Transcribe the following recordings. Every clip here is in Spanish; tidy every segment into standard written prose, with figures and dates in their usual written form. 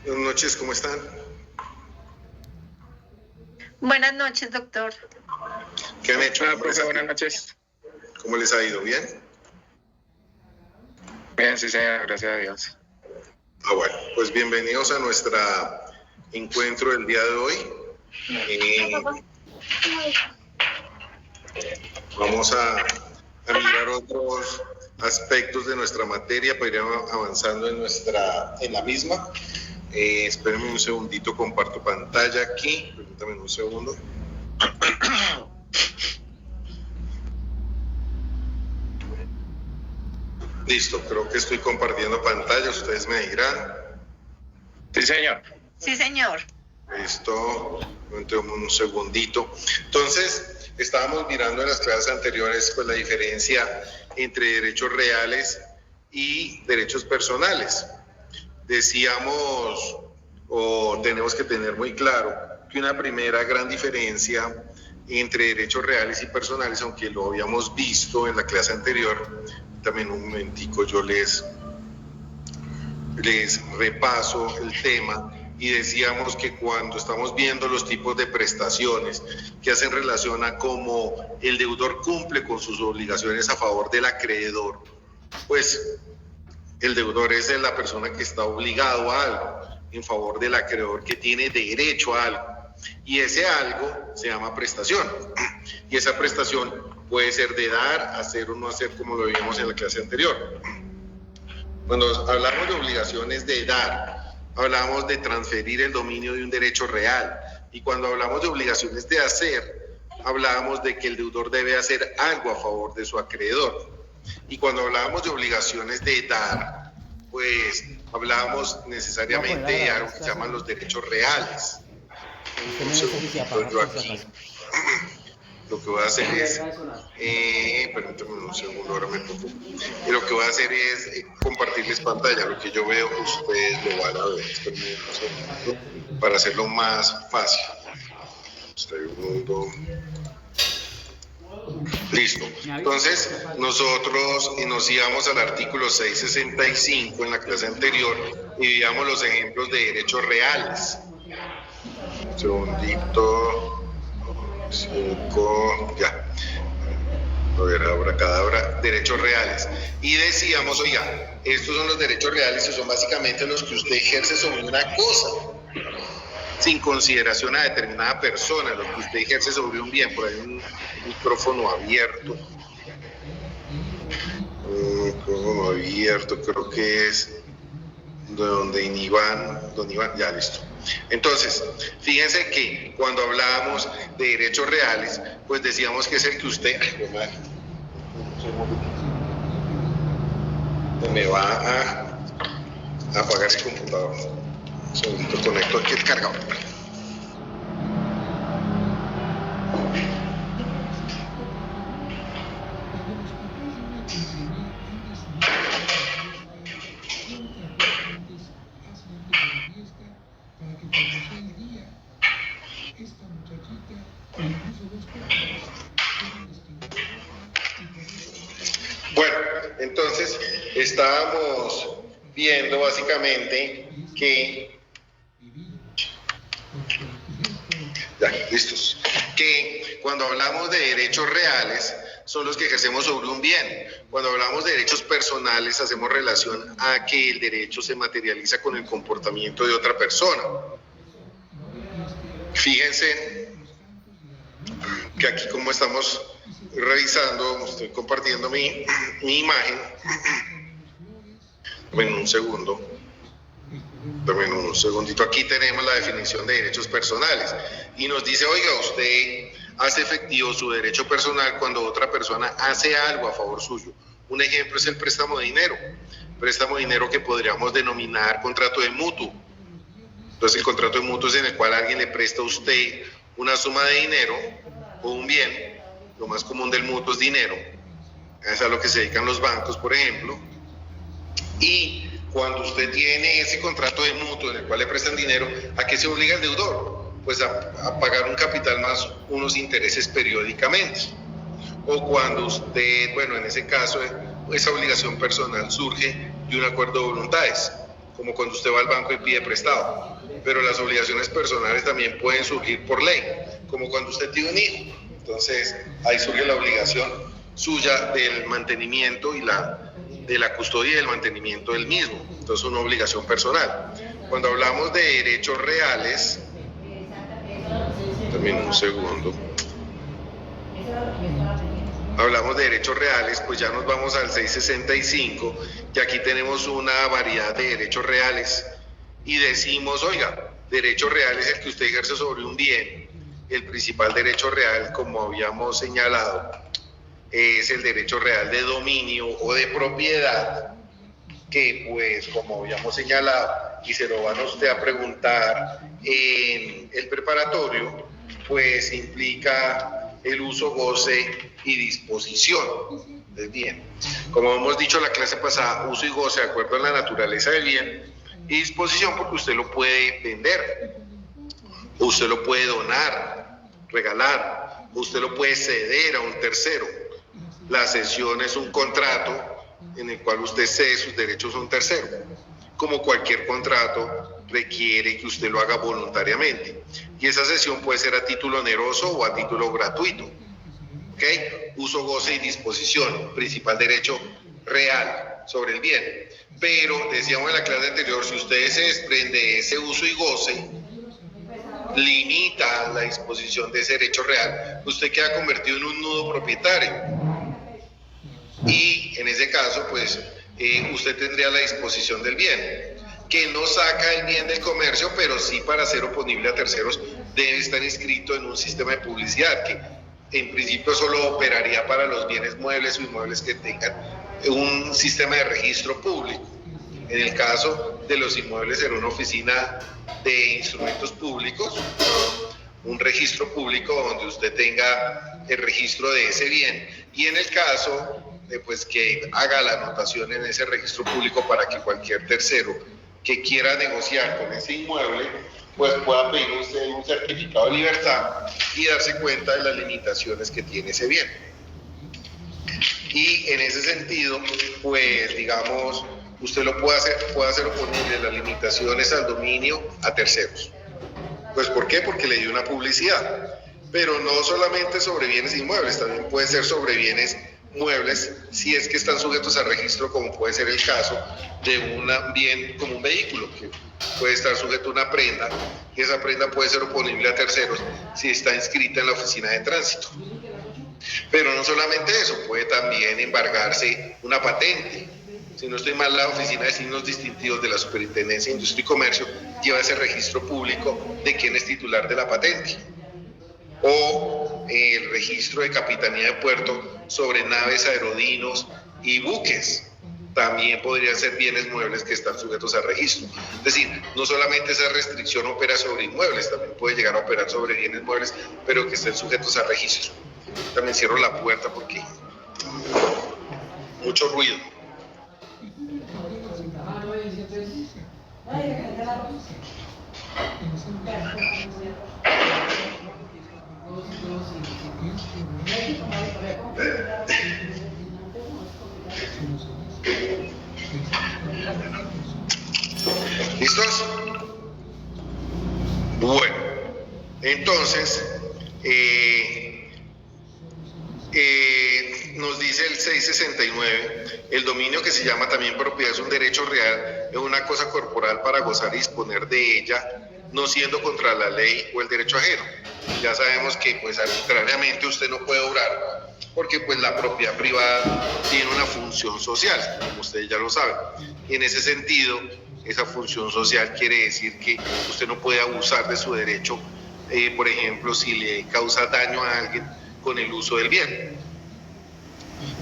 Buenas noches, ¿cómo están? Buenas noches, doctor. ¿Qué han hecho? Hola, profe, buenas noches. ¿Cómo les ha ido? ¿Bien? Bien, sí, señor, gracias a Dios. Bueno, pues bienvenidos a nuestro encuentro del día de hoy. Vamos a mirar otros aspectos de nuestra materia para ir avanzando en la misma. Espérenme un segundito, comparto pantalla aquí. Permítanme un segundo. Listo, creo que estoy compartiendo pantalla, ustedes me dirán. Sí, señor. Sí, señor. Listo, un segundito. Entonces, estábamos mirando en las clases anteriores pues la diferencia entre derechos reales y derechos personales. Decíamos, o tenemos que tener muy claro, que una primera gran diferencia entre derechos reales y personales, aunque lo habíamos visto en la clase anterior, también un momentico yo les repaso el tema, y decíamos que cuando estamos viendo los tipos de prestaciones que hacen relación a cómo el deudor cumple con sus obligaciones a favor del acreedor, pues el deudor es la persona que está obligado a algo en favor del acreedor que tiene derecho a algo, y ese algo se llama prestación, y esa prestación puede ser de dar, hacer o no hacer, como lo vimos en la clase anterior. Cuando hablamos de obligaciones de dar, hablamos de transferir el dominio de un derecho real, y cuando hablamos de obligaciones de hacer, hablábamos de que el deudor debe hacer algo a favor de su acreedor. Y cuando hablábamos de obligaciones de dar, pues hablábamos necesariamente de algo que se llaman los derechos reales. Yo aquí lo que voy a hacer es, permítanme un segundo, ahora me pongo. Y lo que voy a hacer es compartirles pantalla, lo que yo veo ustedes lo van a ver. Espérenme un segundo, para hacerlo más fácil. Listo. Entonces, nosotros nos íbamos al artículo 665 en la clase anterior y veíamos los ejemplos de derechos reales. Un segundito. 5, ya. A ver, abracadabra, derechos reales. Y decíamos, oiga, estos son los derechos reales que son básicamente los que usted ejerce sobre una cosa, sin consideración a determinada persona, lo que usted ejerce sobre un bien. Por ahí un micrófono abierto. Micrófono abierto, creo que es don Iván, ya listo. Entonces, fíjense que cuando hablábamos de derechos reales, pues decíamos que es el que usted... me va a apagar ese computador. Un segundito, conecto aquí el cargador. Bueno, entonces estábamos viendo básicamente que, ya, listos, que cuando hablamos de derechos reales son los que ejercemos sobre un bien. Cuando hablamos de derechos personales hacemos relación a que el derecho se materializa con el comportamiento de otra persona. Fíjense que aquí, como estamos revisando, estoy compartiendo mi imagen. Dame un segundo. Dame un segundito. Aquí tenemos la definición de derechos personales y nos dice, oiga, usted hace efectivo su derecho personal cuando otra persona hace algo a favor suyo. Un ejemplo es el préstamo de dinero. Préstamo de dinero que podríamos denominar contrato de mutuo. Entonces, el contrato de mutuo es en el cual alguien le presta a usted una suma de dinero o un bien. Lo más común del mutuo es dinero. Es a lo que se dedican los bancos, por ejemplo. Y cuando usted tiene ese contrato de mutuo en el cual le prestan dinero, ¿a qué se obliga el deudor? Pues a pagar un capital más unos intereses periódicamente. O cuando usted, bueno, en ese caso, esa obligación personal surge de un acuerdo de voluntades. como cuando usted va al banco y pide prestado. Pero las obligaciones personales también pueden surgir por ley, como cuando usted tiene un hijo. Entonces, ahí surge la obligación suya del mantenimiento y de la custodia y del mantenimiento del mismo. Entonces, una obligación personal. Cuando hablamos de derechos reales, también un segundo. Hablamos de derechos reales, pues ya nos vamos al 665, y aquí tenemos una variedad de derechos reales, y decimos, oiga, derecho real es el que usted ejerce sobre un bien. El principal derecho real, como habíamos señalado, es el derecho real de dominio o de propiedad, que pues como habíamos señalado, y se lo van a usted a preguntar en el preparatorio, pues implica el uso, goce y disposición del bien. Como hemos dicho en la clase pasada, uso y goce de acuerdo a la naturaleza del bien, y disposición porque usted lo puede vender, usted lo puede donar, regalar, usted lo puede ceder a un tercero. La cesión es un contrato en el cual usted cede sus derechos a un tercero. Como cualquier contrato, requiere que usted lo haga voluntariamente. Y esa cesión puede ser a título oneroso o a título gratuito. ¿Okay? Uso, goce y disposición, principal derecho real sobre el bien. Pero, decíamos en la clase anterior, si usted se desprende de ese uso y goce, limita la disposición de ese derecho real, usted queda convertido en un nudo propietario. Y en ese caso, pues, usted tendría la disposición del bien, que no saca el bien del comercio, pero sí, para ser oponible a terceros, debe estar inscrito en un sistema de publicidad, que en principio solo operaría para los bienes muebles o inmuebles que tengan un sistema de registro público. En el caso de los inmuebles, en una oficina de instrumentos públicos, un registro público donde usted tenga el registro de ese bien, y en el caso de pues que haga la anotación en ese registro público para que cualquier tercero que quiera negociar con ese inmueble pues pueda pedir usted un certificado de libertad y darse cuenta de las limitaciones que tiene ese bien. Y en ese sentido, pues digamos, usted lo puede hacer oponible las limitaciones al dominio a terceros. Pues ¿por qué? Porque le dio una publicidad. Pero no solamente sobre bienes inmuebles, también puede ser sobre bienes muebles, si es que están sujetos a registro, como puede ser el caso de un bien como un vehículo, que puede estar sujeto a una prenda, y esa prenda puede ser oponible a terceros si está inscrita en la oficina de tránsito. Pero no solamente eso, puede también embargarse una patente. Si no estoy mal, la Oficina de Signos Distintivos de la Superintendencia de Industria y Comercio lleva ese registro público de quién es titular de la patente. O el registro de Capitanía de Puerto sobre naves, aerodinos y buques. También podrían ser bienes muebles que están sujetos al registro. Es decir, no solamente esa restricción opera sobre inmuebles, también puede llegar a operar sobre bienes muebles, pero que estén sujetos a registro. También cierro la puerta porque mucho ruido. ¿Listos? Bueno, entonces nos dice el 669, el dominio, que se llama también propiedad, es un derecho real, es una cosa corporal para gozar y disponer de ella, no siendo contra la ley o el derecho ajeno. Ya sabemos que pues arbitrariamente usted no puede obrar, porque pues la propiedad privada tiene una función social, como ustedes ya lo saben. Y en ese sentido, esa función social quiere decir que usted no puede abusar de su derecho, por ejemplo, si le causa daño a alguien con el uso del bien.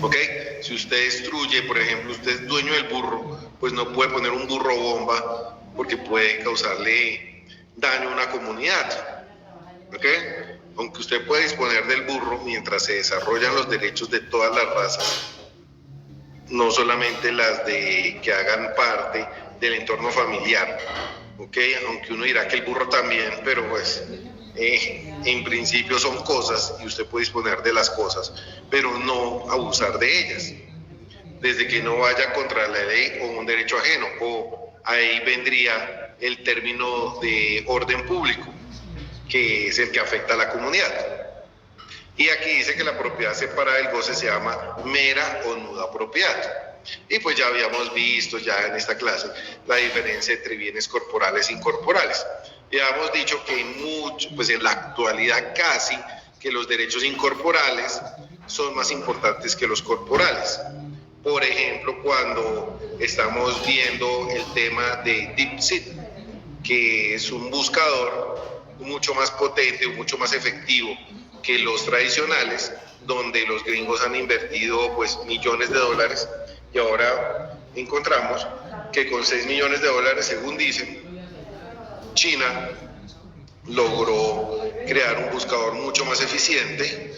¿Ok? Si usted destruye, por ejemplo, usted es dueño del burro, pues no puede poner un burro bomba porque puede causarle daño a una comunidad. ¿Ok? Aunque usted puede disponer del burro mientras se desarrollan los derechos de todas las razas, no solamente las de que hagan parte del entorno familiar. ¿Ok? Aunque uno dirá que el burro también, pero pues en principio son cosas y usted puede disponer de las cosas, pero no abusar de ellas, desde que no vaya contra la ley o un derecho ajeno, o ahí vendría el término de orden público, que es el que afecta a la comunidad. Y aquí dice que la propiedad separada del goce se llama mera o nuda propiedad. Y pues ya habíamos visto ya en esta clase la diferencia entre bienes corporales e incorporales. Ya hemos dicho que en la actualidad casi que los derechos incorporales son más importantes que los corporales. Por ejemplo, cuando estamos viendo el tema de DeepSeek, que es un buscador mucho más potente, mucho más efectivo que los tradicionales, donde los gringos han invertido pues millones de dólares y ahora encontramos que con 6 millones de dólares, según dicen, China logró crear un buscador mucho más eficiente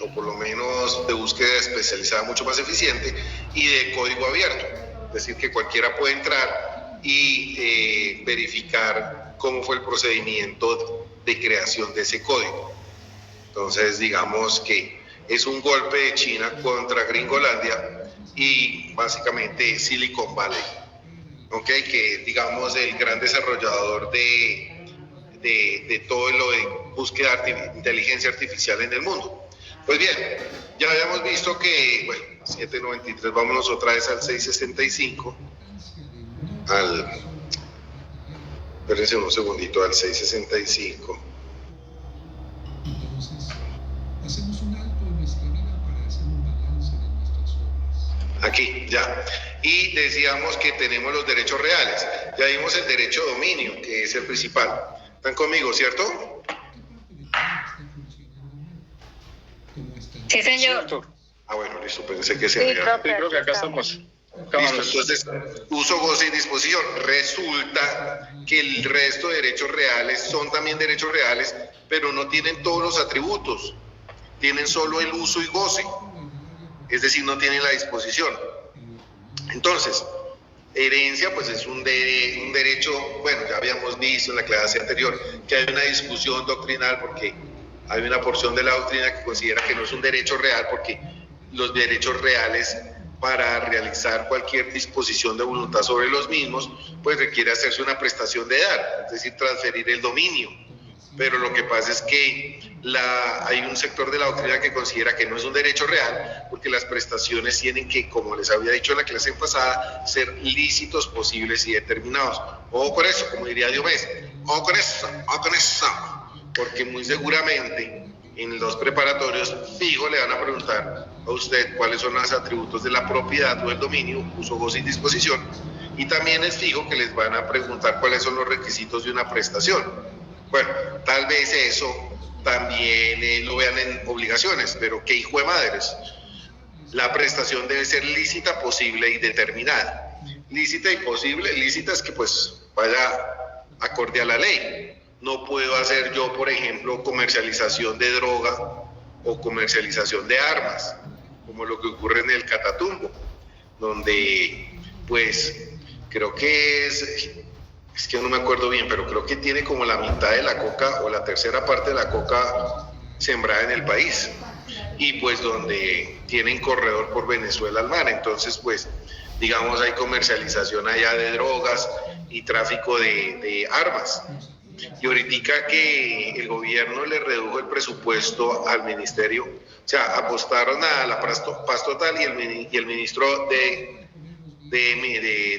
o por lo menos de búsqueda especializada mucho más eficiente y de código abierto. Es decir, que cualquiera puede entrar y verificar cómo fue el procedimiento de creación de ese código. Entonces, digamos que es un golpe de China contra Gringolandia y básicamente Silicon Valley, ¿okay? Que digamos el gran desarrollador de todo lo de búsqueda de inteligencia artificial en el mundo. Pues bien, ya habíamos visto que, bueno, 793, vámonos otra vez al 665, espérense un segundito, al 665. Hacemos un alto en nuestra vida para hacer un balance de nuestras obras. Aquí, ya. Y decíamos que tenemos los derechos reales. Ya vimos el derecho de dominio, que es el principal. ¿Están conmigo, cierto? Sí, señor. Ah, bueno, listo, pensé que se Sí, había... Sí, creo que acá estamos. Listo, entonces, uso, goce y disposición. Resulta que el resto de derechos reales son también derechos reales, pero no tienen todos los atributos. Tienen solo el uso y goce. Es decir, no tienen la disposición. Entonces, herencia, pues es un derecho, bueno, ya habíamos visto en la clase anterior que hay una discusión doctrinal porque hay una porción de la doctrina que considera que no es un derecho real porque los derechos reales para realizar cualquier disposición de voluntad sobre los mismos, pues requiere hacerse una prestación de dar, es decir, transferir el dominio. Pero lo que pasa es que hay un sector de la doctrina que considera que no es un derecho real, porque las prestaciones tienen que, como les había dicho en la clase pasada, ser lícitos, posibles y determinados. Ojo con eso, como diría Diomedes, ojo con eso, porque muy seguramente en los preparatorios fijo le van a preguntar a usted cuáles son los atributos de la propiedad o el dominio, uso, goce y disposición, y también es fijo que les van a preguntar cuáles son los requisitos de una prestación. Bueno, tal vez eso también lo vean en obligaciones, pero qué hijo de madres. La prestación debe ser lícita, posible y determinada. Lícita y posible, lícita es que pues vaya acorde a la ley. No puedo hacer yo, por ejemplo, comercialización de droga o comercialización de armas, como lo que ocurre en el Catatumbo, donde pues creo que es que no me acuerdo bien, pero creo que tiene como la mitad de la coca o la tercera parte de la coca sembrada en el país y pues donde tienen corredor por Venezuela al mar. Entonces pues digamos hay comercialización allá de drogas y tráfico de armas. Y ahorita que el gobierno le redujo el presupuesto al ministerio, o sea, apostaron a la paz total y el ministro de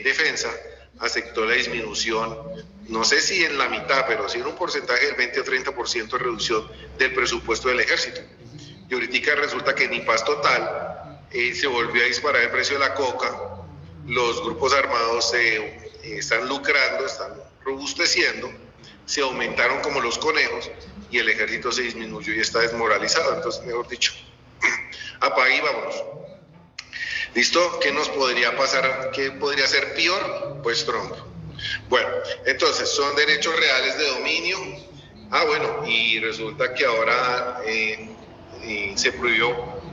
Defensa aceptó la disminución, no sé si en la mitad, pero sí en un porcentaje del 20 o 30% de reducción del presupuesto del ejército. Y ahorita resulta que ni paz total, se volvió a disparar el precio de la coca, los grupos armados están lucrando, están robusteciendo, se aumentaron como los conejos y el ejército se disminuyó y está desmoralizado. Entonces, mejor dicho, apague y vámonos. ¿Listo? ¿Qué nos podría pasar? ¿Qué podría ser peor? Pues Trump. Bueno, entonces, son derechos reales de dominio. Bueno, y resulta que ahora se prohibió,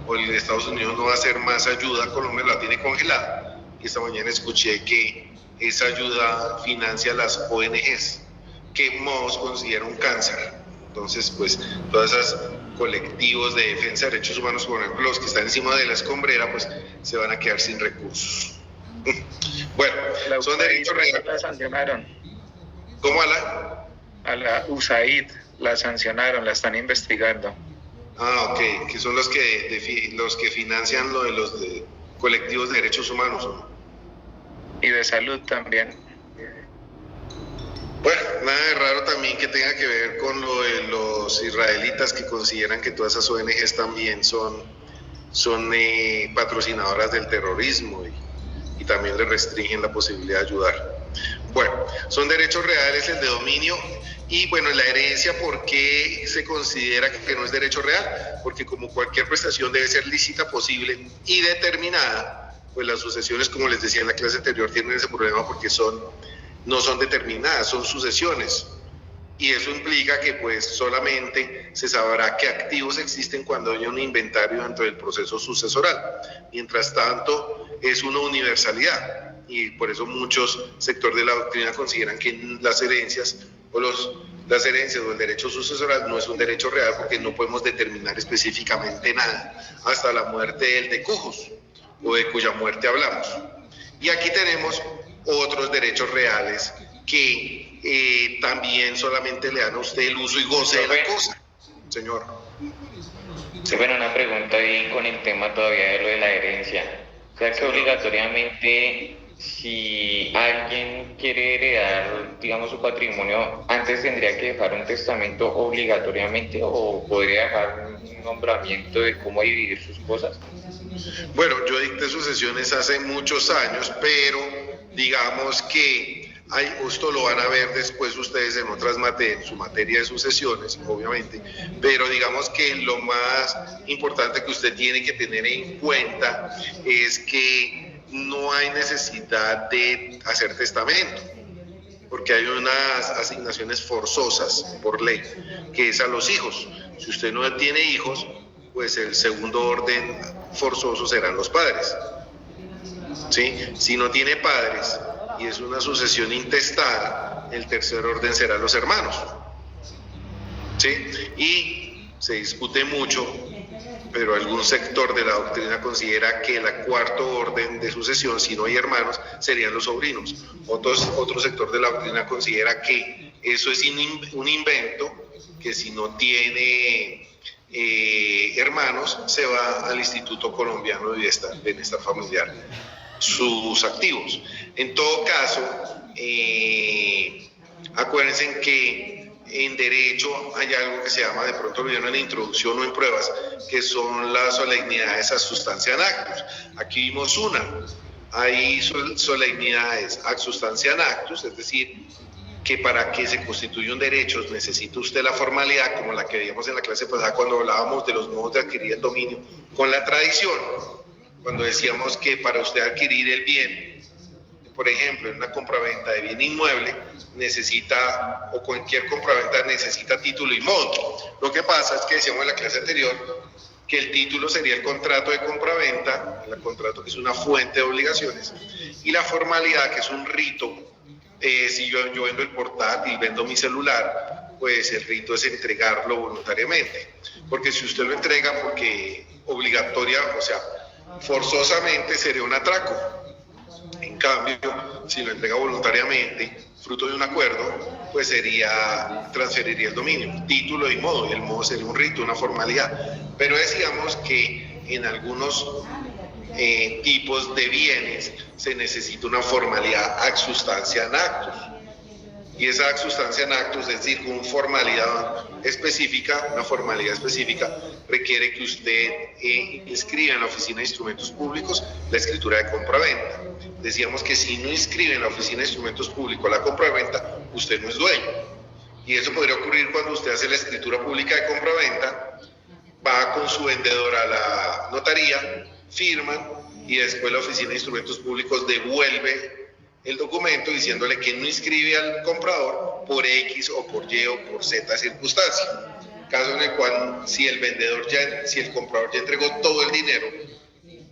o el Estados Unidos no va a hacer más ayuda, Colombia la tiene congelada. Y esta mañana escuché que esa ayuda financia las ONGs, que Moss considera un cáncer. Entonces, pues, todas esas colectivos de defensa de derechos humanos, por ejemplo, los que están encima de la escombrera, pues se van a quedar sin recursos. Bueno, La son USAID derechos reales. la sancionaron. ¿Cómo A la USAID la sancionaron, la están investigando. Ah, ok, que son los que financian lo de los colectivos de derechos humanos, ¿no? Y de salud también. Bueno, nada de raro también que tenga que ver con lo de los israelitas que consideran que todas esas ONGs también son patrocinadoras del terrorismo y también le restringen la posibilidad de ayudar. Bueno, son derechos reales el de dominio y bueno, la herencia, ¿por qué se considera que no es derecho real? Porque como cualquier prestación debe ser lícita, posible y determinada, pues las sucesiones, como les decía en la clase anterior, tienen ese problema porque no son determinadas, son sucesiones. Y eso implica que pues solamente se sabrá qué activos existen cuando haya un inventario dentro del proceso sucesoral. Mientras tanto, es una universalidad y por eso muchos sectores de la doctrina consideran que las herencias o el derecho sucesoral no es un derecho real porque no podemos determinar específicamente nada hasta la muerte del decujus o de cuya muerte hablamos. Y aquí tenemos otros derechos reales que también solamente le dan a usted el uso y goce de la cosa. Señor. Sí, bueno, una pregunta ahí con el tema todavía de lo de la herencia. O sea que obligatoriamente, si alguien quiere heredar, digamos, su patrimonio, antes tendría que dejar un testamento obligatoriamente o podría dejar un nombramiento de cómo dividir sus cosas. Bueno, yo dicté sucesiones hace muchos años, pero digamos que esto lo van a ver después ustedes en otras materias, su materia de sucesiones, obviamente, pero digamos que lo más importante que usted tiene que tener en cuenta es que no hay necesidad de hacer testamento, porque hay unas asignaciones forzosas por ley, que es a los hijos. Si usted no tiene hijos, pues el segundo orden forzoso serán los padres. ¿Sí? Si no tiene padres y es una sucesión intestada, el tercer orden serán los hermanos. ¿Sí? Y se discute mucho, pero algún sector de la doctrina considera que el cuarto orden de sucesión, si no hay hermanos, serían los sobrinos. Otro sector de la doctrina considera que eso es un invento, que si no tiene hermanos, se va al Instituto Colombiano de Bienestar Familiar sus activos. En todo caso, acuérdense que en derecho hay algo que se llama, de pronto lo vieron en la introducción o en pruebas, que son las solemnidades ad substantiam actus. Aquí vimos una. Hay solemnidades ad substantiam actus, es decir, que para que se constituya un derecho necesita usted la formalidad, como la que veíamos en la clase pasada cuando hablábamos de los modos de adquirir el dominio con la tradición, cuando decíamos que para usted adquirir el bien, por ejemplo, en una compraventa de bien inmueble, necesita, o cualquier compraventa necesita título y modo. Lo que pasa es que decíamos en la clase anterior que el título sería el contrato de compraventa, el contrato que es una fuente de obligaciones, y la formalidad, que es un rito. Si yo vendo el portátil, vendo mi celular, pues el rito es entregarlo voluntariamente. Porque si usted lo entrega porque obligatoria, o sea, forzosamente sería un atraco. En cambio, si lo entrega voluntariamente, fruto de un acuerdo, pues transferiría el dominio, título y modo. Y el modo sería un rito, una formalidad. Pero decíamos que en algunos tipos de bienes se necesita una formalidad ad substantiam actus, y esa ad substantiam actus, es decir, con formalidad específica, una formalidad específica requiere que usted inscriba en la Oficina de Instrumentos Públicos la escritura de compraventa. Decíamos que si no inscribe en la Oficina de Instrumentos Públicos la compraventa, usted no es dueño, y eso podría ocurrir cuando usted hace la escritura pública de compraventa, va con su vendedor a la notaría, firman y después la Oficina de Instrumentos Públicos devuelve el documento diciéndole que no inscribe al comprador por X o por Y o por Z circunstancia. Caso en el cual si el comprador ya entregó todo el dinero,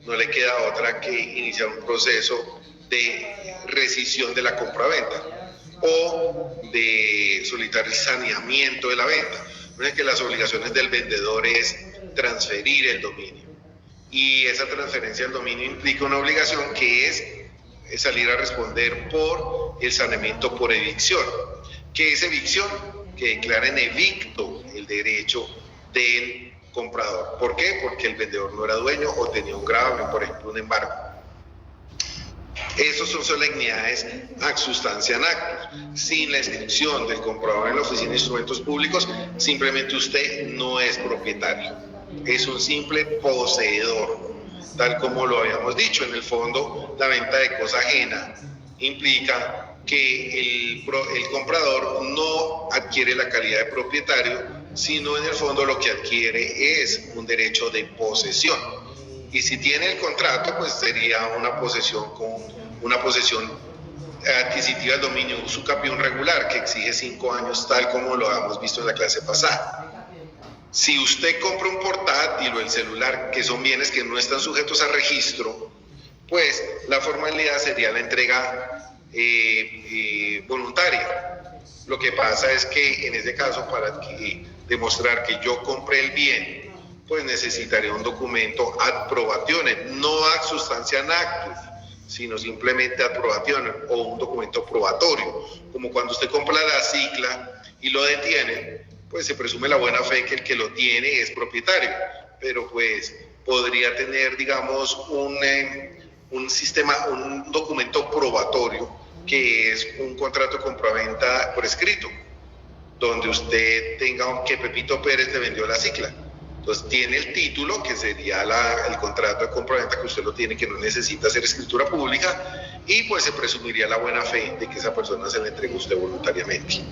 no le queda otra que iniciar un proceso de rescisión de la compraventa o de solicitar el saneamiento de la venta. No es que las obligaciones del vendedor es transferir el dominio. Y esa transferencia del dominio implica una obligación que es salir a responder por el saneamiento por evicción. ¿Qué es evicción? Que declaren evicto el derecho del comprador. ¿Por qué? Porque el vendedor no era dueño o tenía un gravamen, por ejemplo, un embargo. Esos son solemnidades ac substanciam actus. Sin la inscripción del comprador en la oficina de instrumentos públicos, simplemente usted no es propietario, es un simple poseedor, tal como lo habíamos dicho. En el fondo, la venta de cosa ajena implica que el comprador no adquiere la calidad de propietario, sino en el fondo lo que adquiere es un derecho de posesión. Y si tiene el contrato, pues sería una posesión adquisitiva del dominio uso capión regular, que exige 5 años, tal como lo habíamos visto en la clase pasada. Si usted compra un portátil o el celular, que son bienes que no están sujetos a registro, pues la formalidad sería la entrega voluntaria. Lo que pasa es que en este caso, para demostrar que yo compré el bien, pues necesitaría un documento ad probationem, no ad substantiam actus, sino simplemente ad probationem, o un documento probatorio, como cuando usted compra la cicla y lo detiene, pues se presume la buena fe que el que lo tiene es propietario, pero pues podría tener, digamos, un documento probatorio, que es un contrato de compraventa por escrito, donde usted tenga que Pepito Pérez le vendió la cicla. Entonces tiene el título, que sería el contrato de compraventa, que usted lo tiene, que no necesita hacer escritura pública, y pues se presumiría la buena fe de que esa persona se la entregue a usted voluntariamente.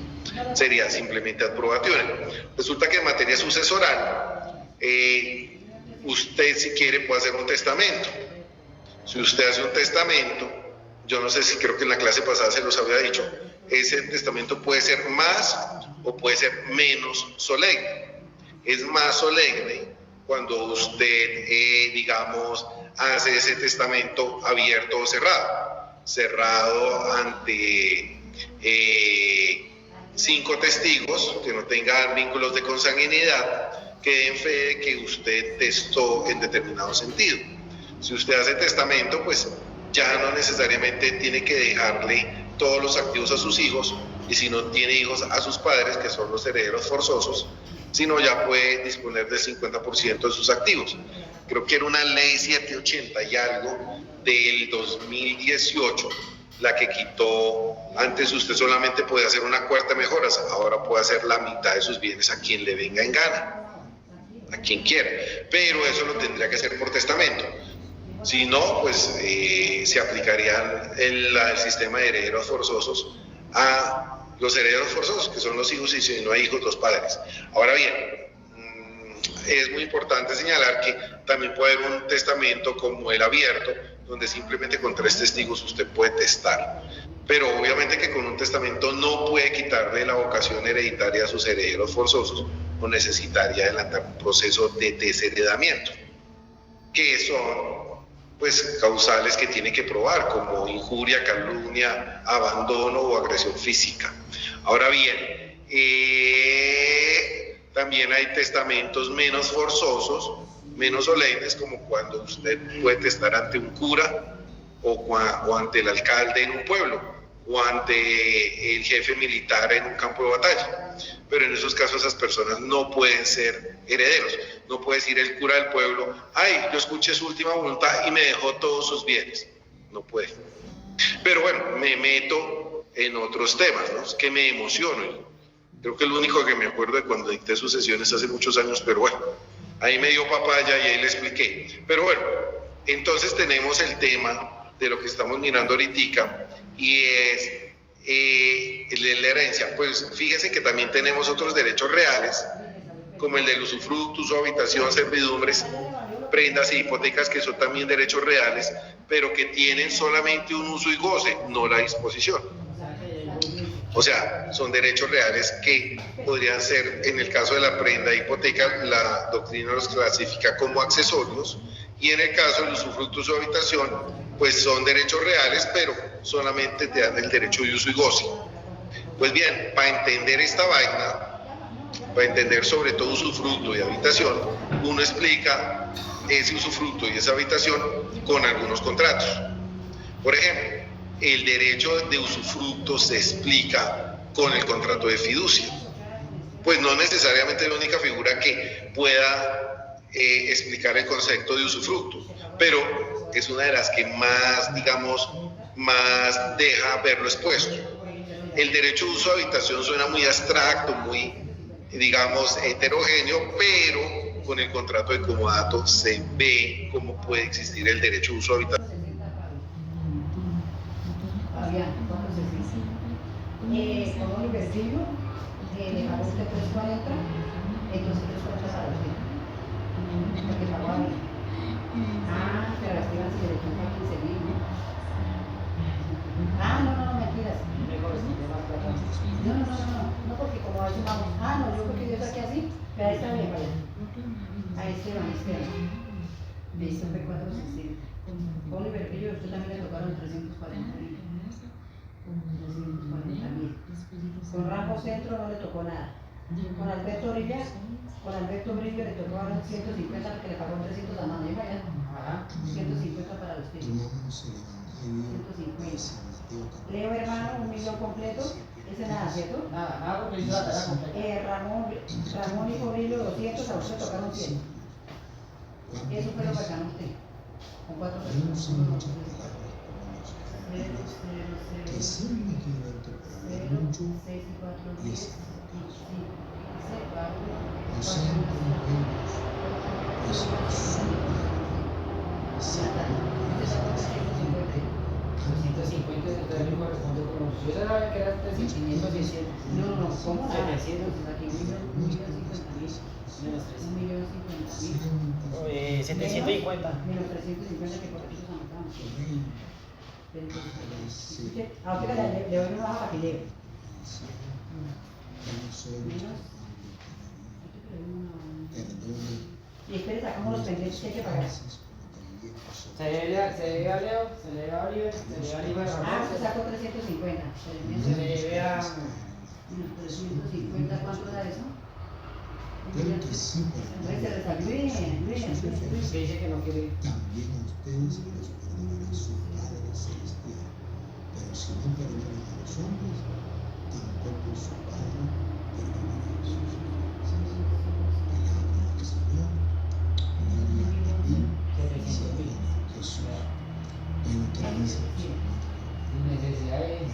Sería simplemente ad probationem. Resulta que en materia sucesoral, usted, si quiere, puede hacer un testamento. Si usted hace un testamento, yo no sé si, creo que en la clase pasada se los había dicho, ese testamento puede ser más o puede ser menos solemne. Es más solemne cuando usted, digamos, hace ese testamento abierto o cerrado. Cerrado ante 5 testigos que no tengan vínculos de consanguinidad, que den fe de que usted testó en determinado sentido. Si usted hace testamento, pues ya no necesariamente tiene que dejarle todos los activos a sus hijos, y si no tiene hijos, a sus padres, que son los herederos forzosos, sino ya puede disponer del 50% de sus activos. Creo que era una ley 780 y algo del 2018 la que quitó. Antes usted solamente podía hacer una cuarta de mejoras, ahora puede hacer la mitad de sus bienes a quien le venga en gana, a quien quiera, pero eso lo tendría que hacer por testamento. Si no, pues se aplicaría el sistema de herederos forzosos a los herederos forzosos, que son los hijos, y si no hay hijos, los padres. Ahora bien, es muy importante señalar que también puede haber un testamento como el abierto, donde simplemente con 3 testigos usted puede testar. Pero obviamente que con un testamento no puede quitarle la vocación hereditaria a sus herederos forzosos, o necesitaría adelantar un proceso de desheredamiento, que son pues causales que tiene que probar, como injuria, calumnia, abandono o agresión física. Ahora bien, también hay testamentos menos forzosos, menos solemnes, como cuando usted puede testar ante un cura o ante el alcalde en un pueblo, o ante el jefe militar en un campo de batalla. Pero en esos casos esas personas no pueden ser herederos. No puede decir el cura del pueblo: ay, yo escuché su última voluntad y me dejó todos sus bienes. No puede. Pero bueno, me meto en otros temas, ¿no? Es que me emociono. Creo que es lo único que me acuerdo de cuando dicté sucesiones hace muchos años, pero bueno, ahí me dio papaya y ahí le expliqué. Pero bueno, entonces tenemos el tema de lo que estamos mirando ahorita, y es la herencia. Pues fíjense que también tenemos otros derechos reales, como el del usufructo, uso, habitación, servidumbres, prendas e hipotecas, que son también derechos reales, pero que tienen solamente un uso y goce, no la disposición. O sea, son derechos reales que podrían ser, en el caso de la prenda e hipoteca, la doctrina los clasifica como accesorios, y en el caso del usufructo, uso, habitación, pues son derechos reales, pero solamente te dan el derecho de uso y goce. Pues bien, para entender esta vaina, para entender sobre todo usufructo y habitación, uno explica ese usufructo y esa habitación con algunos contratos. Por ejemplo, el derecho de usufructo se explica con el contrato de fiducia. Pues no necesariamente es la única figura que pueda explicar el concepto de usufructo, pero es una de las que más, digamos, más deja verlo expuesto. El derecho de uso de habitación suena muy abstracto, muy, digamos, heterogéneo, pero con el contrato de comodato se ve cómo puede existir el derecho de uso de habitación. Como invertido, le pagó usted 340, entonces 340 para usted. Porque pagó a mí. Ah, pero las primas se le dio 15.000, ¿no? Ah, no, mentiras. No, porque como a veces vamos, no, yo porque yo saqué así, pero ahí está bien, vaya. Ahí Esteban. Listo, fue 460. Oliver Pillo, usted también le tocaron 340.000. Con Ramos Centro no le tocó nada. Con Alberto Brillo le tocó ahora 150 porque le pagó 300 a mano. ¿Y vaya? 150 para los tíos. 150. Leo hermano, 1.000.000 completo. Ese nada, ¿cierto? Nada, porque hizo la tarea completa. Ramón y Brillo 200, a usted tocaron 100. Eso fue lo que ganó usted. Con 4 personas. Que siempre quiero interpretar mucho 6 y 4, 10. los centros ellos Los 150 de ustedes me corresponde con los. Yo sabía que eran 500 y 100. No, ¿cómo? 700. Aquí 1.050.000. Menos 1.050.000. 750. Menos 350 que por aquí nos anotamos. Ahora le doy una baja para que lleve. Y espere, sacamos los pendientes que hay que pagar. Se debe a Leo, se debe a Oliver, se debe a Oliver. Se sacó 350. Se debe a. Menos 350, ¿cuánto da eso? Pero que sí, Se le salió bien. Que dice que no quiere. también a ustedes los perdonará su Padre Celestial. Pero si no perdonan a los hombres, tampoco su Padre perdonará a sus hijos. Palabra del Señor, gloria a ti, Señor Jesús. Bueno, ¿qué dice? Necesidades.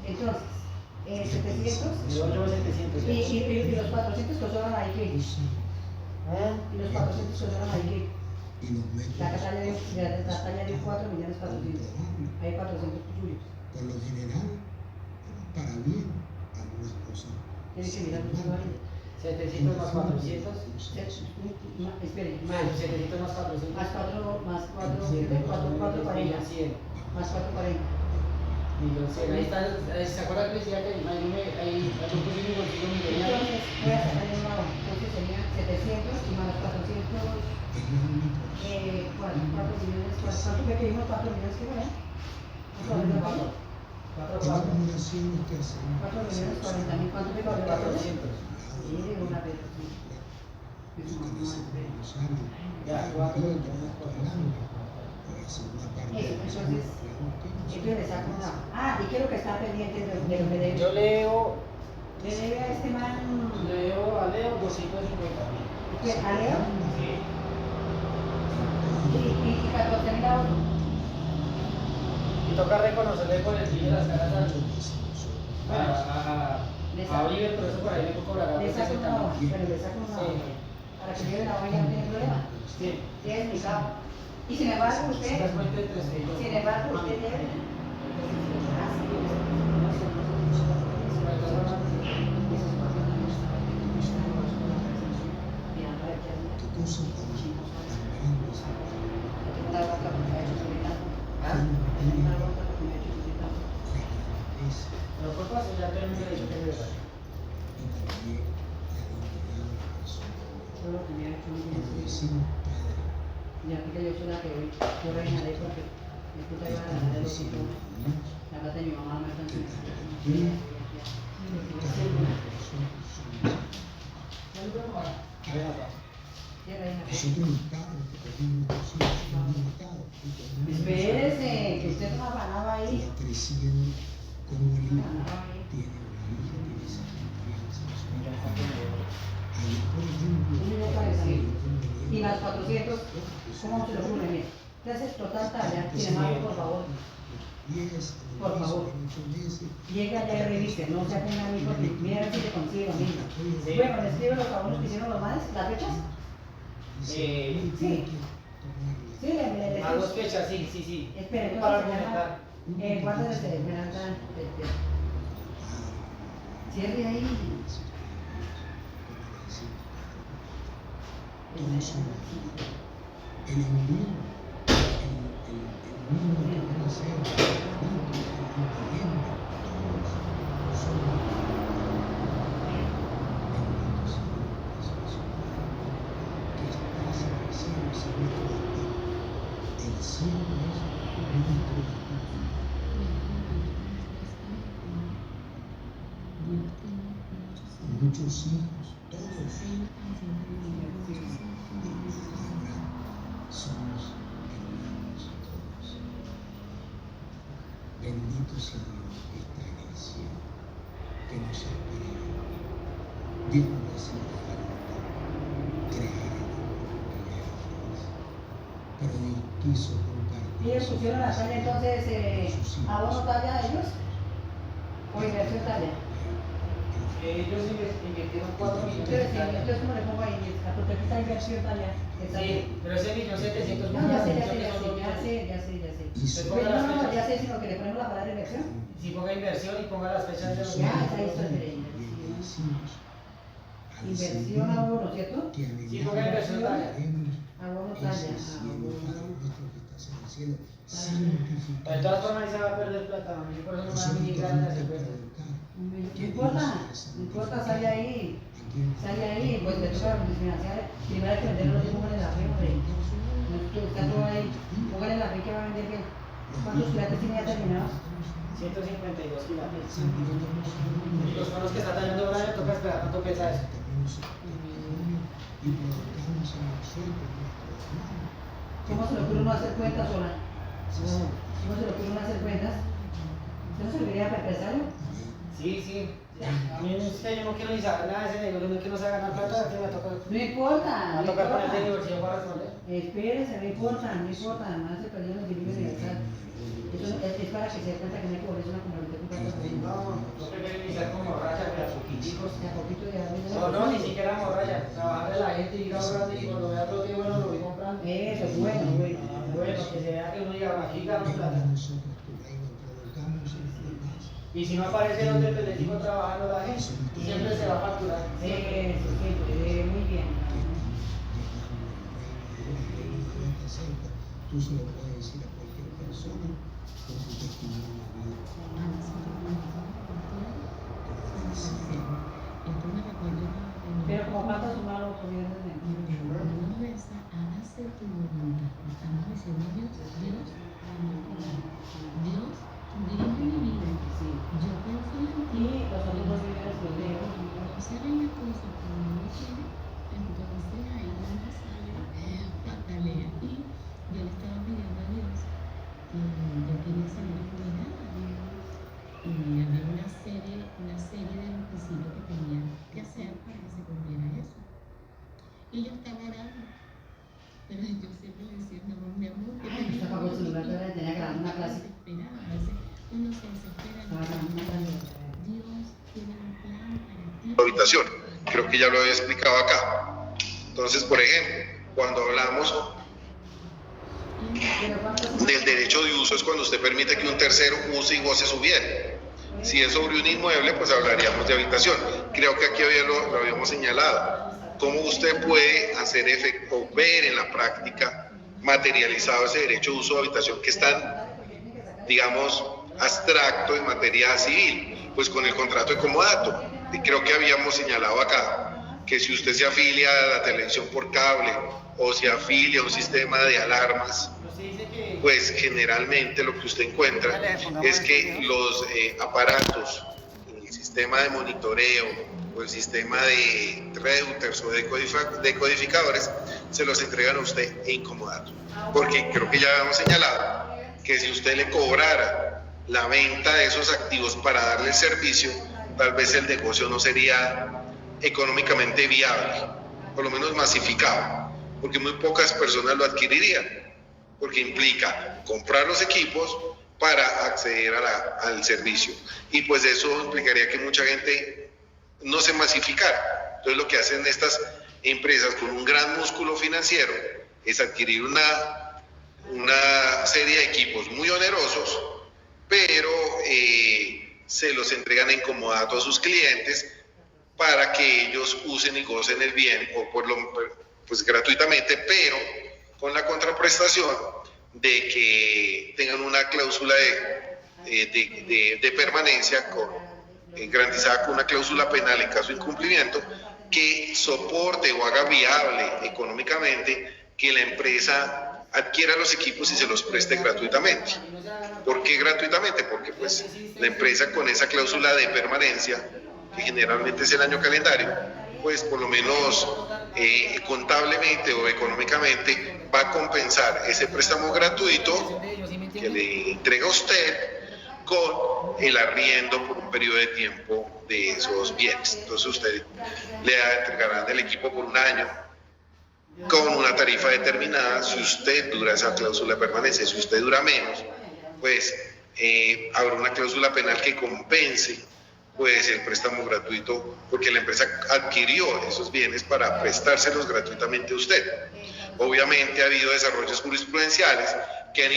Entonces, 700. Yo 700. Y los 400 que sobran ahí, ¿qué? Y los 400 que sobran ahí, ¿qué? Y los métodos La talla dio 4.400.000. Hay 400 suyos. por lo general, para bien, algunas cosas. Tiene que mirar mucho ahí. 700 más 400. Espere, Más 700 más 400. más 440. 100. Más 440. Ahí está, ¿se acuerda que decía que ahí pusimos mi bolsillo millonario? Entonces, voy a sacar de nuevo. Entonces serían 700 y más 400. 4 millones. ¿Cuánto fue que dijimos? 4 millones que fue? 4 millones. 4. Las recomendaciones que hacemos. 4 millones 40.000. ¿Cuánto fue? 400. Sí, de una vez. Ya, 4 millones 400. Entonces le saco una. Y quiero que está pendiente de lo que debe. Yo leo. Le debe a este man. Leo a Leo 250.000. ¿A Leo? Sí. Y 14.000 a otro. Y toca reconocerle por el brillo de las caras a Oliver, pero eso por ahí me cobrará. Le saco una hoja. Bueno, le saco una hoja. Sí. Para que lleve la hoja y ya no tiene problema. Sí. Ya es mi cabo. Y sin embargo, usted. Sin embargo, usted debe. Pero por paso ya tenemos que decir que es verdad. Solo tenía hecho un ya que yo soy la que hoy yo reinaré porque mi puta iba a ganar de los hijos. La plata de mi mamá me está Espérese, que usted no afanaba decían cómo el hijo tiene o la hija tiene esa confianza en su hijo. Ahí, por ejemplo, y las 400, ¿cómo se lo ocurre? Mira, clases total talla, sin embargo, por favor. Por favor, llega allá y revise, no se hagan a mí porque mira si le consigue lo mismo. Bueno, le escribe los favores que hicieron los madres, las fechas. Sí. Sí, le A 2 fechas, sí. Espera, Para entonces se llama argumentar. guarda de Esmeralda. Cierre ahí. El envío, el mundo que van a ser, muchos hijos, todos somos hermanos todos. Bendito sea Dios que está en el cielo, que nos ha creado. Dios nos hacía falta crear a feliz, pero Dios quiso compartir. ¿Y ellos pusieron la talla entonces abono talla a ellos? ¿O inversión talla? Ellos invirtieron 4 millones de Entonces, talla. entonces ¿cómo le pongo ahí? A tu está inversión talla. Sí, pero ese 1.700.000 No, ya sé. Pues no, ya sé, sino que le ponemos la palabra inversión. Si ponga inversión y ponga las fechas de los Ya, está esto de inversión abono, ¿cierto? Sí, ponga inversión talla. Abono talla. De todas formas ahí se va a perder plata, mami. Yo por eso no me da ni ganas de hacer cuentas. No importa, sale ahí, pues le toca financiar, primero hay que vender los póngale la fe, hombre. Está todo ahí, póngale la fe que va a vender bien. ¿Cuántos quilates tiene ya terminados? 152 quilates. Y los manos que está tallando ahora le toca esperar cuánto pesa eso. ¿Cómo se le ocurre uno hacer cuentas sola? ¿Cómo se le ocurre uno hacer cuentas? ¿Usted no serviría para empresario? Sí. A mí es que yo no quiero ni saber nada de ese negocio, no quiero saber ganar plata, que me toca. No importa. Me toca poner de diversión para responder. Espérese, no importa, además se perdió el equilibrio universal. Eso es para que se dé cuenta que no hay que volverse una comunidad con No, yo prefiero iniciar como borracha, pero a poquiticos. de a poquito de No, ni siquiera borracha. Trabajarle a la gente y ir ahorrando y cuando vea todo que bueno lo voy comprando. Eso es bueno. Bueno, que se vea que uno diga, aquí ganamos plata. Y si no aparece donde el peletico trabajando la gente, siempre se va a facturar. Eso, siempre, muy bien. Tú se lo puedes decir a cualquier persona con tu testimonio de vida. Pero como falta su malo gobierno de Hágase tu voluntad. Estamos diciendo Dios, dirige mi vida. Yo pienso en ti. y los otros dos líderes los dejo. Se ven las cosas como no quieren, entonces ahí es donde sale patalea. Y yo le estaba pidiendo a Dios que yo quería salir cuidada. Y había una serie de requisitos que tenía que hacer para que se cumpliera eso. Y yo estaba orando. Pero yo siempre le decía, no, mi amor, que Ay, se apagó el celular, pero tenía que dar una clase. desesperada. A veces uno se desespera. Estaba grabando una clase. Dios tiene un plan para ti. Habitación. Creo que ya lo había explicado acá. Entonces, por ejemplo, cuando hablamos Pero ¿cuántos? del derecho de uso es cuando usted permite que un tercero use y goce su bien. Si es sobre un inmueble, pues hablaríamos de habitación. Creo que aquí lo habíamos señalado. ¿Cómo usted puede hacer efecto, ver en la práctica materializado ese derecho de uso de habitación que es tan, digamos, abstracto en materia civil? Pues con el contrato de comodato. Y creo que habíamos señalado acá que si usted se afilia a la televisión por cable o se afilia a un sistema de alarmas, pues generalmente lo que usted encuentra es que los aparatos, el sistema de monitoreo o el sistema de routers o de decodificadores se los entregan a usted en comodato. Porque creo que ya habíamos señalado que si usted le cobrara la venta de esos activos para darle el servicio, tal vez el negocio no sería económicamente viable, por lo menos masificado, porque muy pocas personas lo adquirirían, porque implica comprar los equipos para acceder al servicio, y pues eso implicaría que mucha gente no se masificara. Entonces lo que hacen estas empresas con un gran músculo financiero es adquirir una serie de equipos muy onerosos, pero se los entregan en comodato a sus clientes para que ellos usen y gocen el bien, o pues gratuitamente, pero con la contraprestación de que tengan una cláusula de permanencia garantizada con una cláusula penal en caso de incumplimiento, que soporte o haga viable económicamente que la empresa adquiera los equipos y se los preste gratuitamente. ¿Por qué gratuitamente? Porque pues la empresa con esa cláusula de permanencia, que generalmente es el año calendario, pues por lo menos contablemente o económicamente va a compensar ese préstamo gratuito que le entrega a usted con el arriendo por un periodo de tiempo de esos bienes. Entonces usted le entregarán el equipo por un año con una tarifa determinada. Si usted dura esa cláusula de permanencia, si usted dura menos, pues habrá una cláusula penal que compense pues el préstamo gratuito, porque la empresa adquirió esos bienes para prestárselos gratuitamente a usted. Obviamente ha habido desarrollos jurisprudenciales que han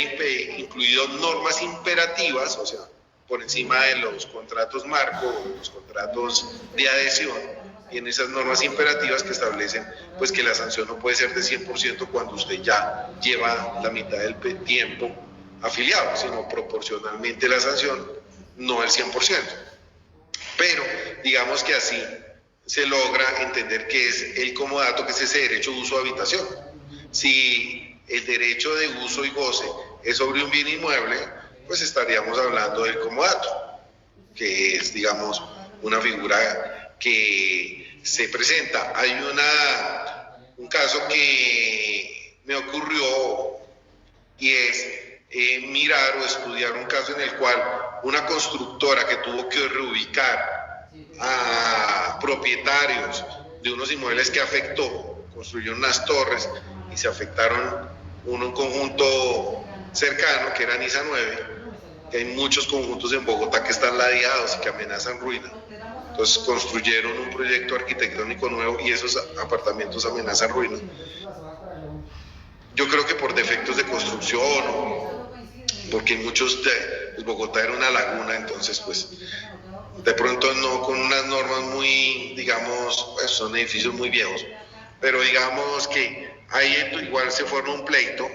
incluido normas imperativas, o sea, por encima de los contratos marco, los contratos de adhesión, y en esas normas imperativas que establecen pues que la sanción no puede ser de 100% cuando usted ya lleva la mitad del tiempo afiliado, sino proporcionalmente la sanción, no el 100%. Pero digamos que así se logra entender que es el comodato, que es ese derecho de uso de habitación. Si el derecho de uso y goce es sobre un bien inmueble, pues estaríamos hablando del comodato, que es, digamos, una figura que se presenta. Hay un caso que me ocurrió, y es mirar o estudiar un caso en el cual una constructora que tuvo que reubicar a propietarios de unos inmuebles que afectó, construyó unas torres y se afectaron un conjunto cercano que era Niza 9, que hay muchos conjuntos en Bogotá que están ladeados y que amenazan ruina. Entonces construyeron un proyecto arquitectónico nuevo y esos apartamentos amenazan ruina. Yo creo que por defectos de construcción, porque muchos pues Bogotá era una laguna, entonces pues de pronto no con unas normas muy, digamos, pues, son edificios muy viejos, pero digamos que ahí igual se forma un pleito,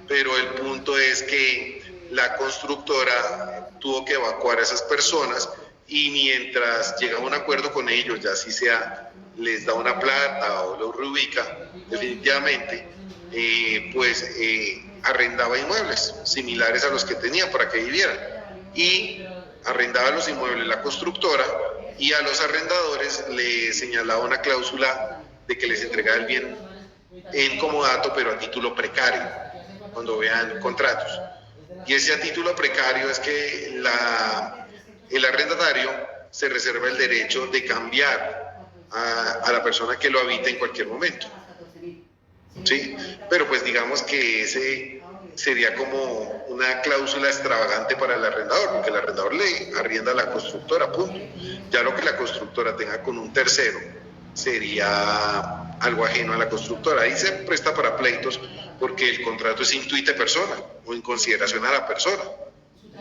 pero el punto es que la constructora tuvo que evacuar a esas personas, y mientras llega a un acuerdo con ellos, ya si sea les da una plata o los reubica definitivamente, arrendaba inmuebles similares a los que tenía para que vivieran, y arrendaba los inmuebles la constructora, y a los arrendadores le señalaba una cláusula de que les entregaba el bien en comodato, pero a título precario, cuando vean contratos. Y ese a título precario es que el arrendatario se reserva el derecho de cambiar a la persona que lo habita en cualquier momento. Sí, pero pues digamos que ese sería como una cláusula extravagante para el arrendador, porque el arrendador le arrienda a la constructora, punto. Ya lo que la constructora tenga con un tercero sería algo ajeno a la constructora. Ahí se presta para pleitos porque el contrato es intuite persona o en consideración a la persona.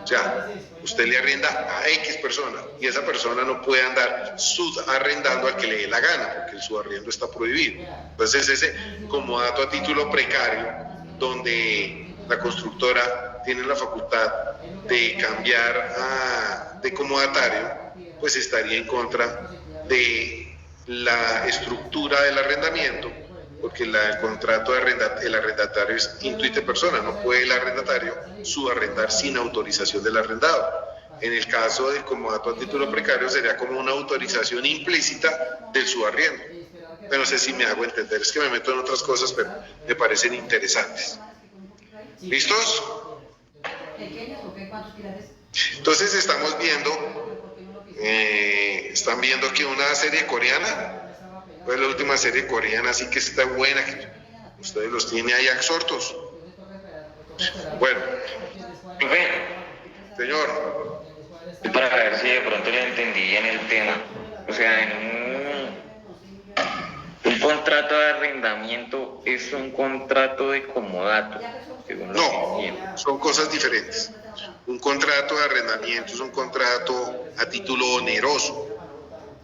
O sea, usted le arrienda a X persona y esa persona no puede andar subarrendando al que le dé la gana, porque el subarriendo está prohibido. Entonces ese comodato a título precario, donde la constructora tiene la facultad de cambiar de comodatario, pues estaría en contra de la estructura del arrendamiento, porque el contrato el arrendatario es intuite persona, no puede el arrendatario subarrendar sin autorización del arrendado. En el caso del comodato a título precario sería como una autorización implícita del subarriendo. Pero no sé si me hago entender, es que me meto en otras cosas, pero me parecen interesantes. ¿Listos? qué? ¿Cuántos pilares? Entonces estamos viendo, están viendo aquí una serie coreana, pues la última serie coreana, así que está buena, que ustedes los tienen ahí absortos. Bueno, Profe, señor, para ver si de pronto le entendí bien el tema. O sea, un contrato de arrendamiento es un contrato de comodato, según lo que no, entiendo. son cosas diferentes. Un contrato de arrendamiento es un contrato a título oneroso.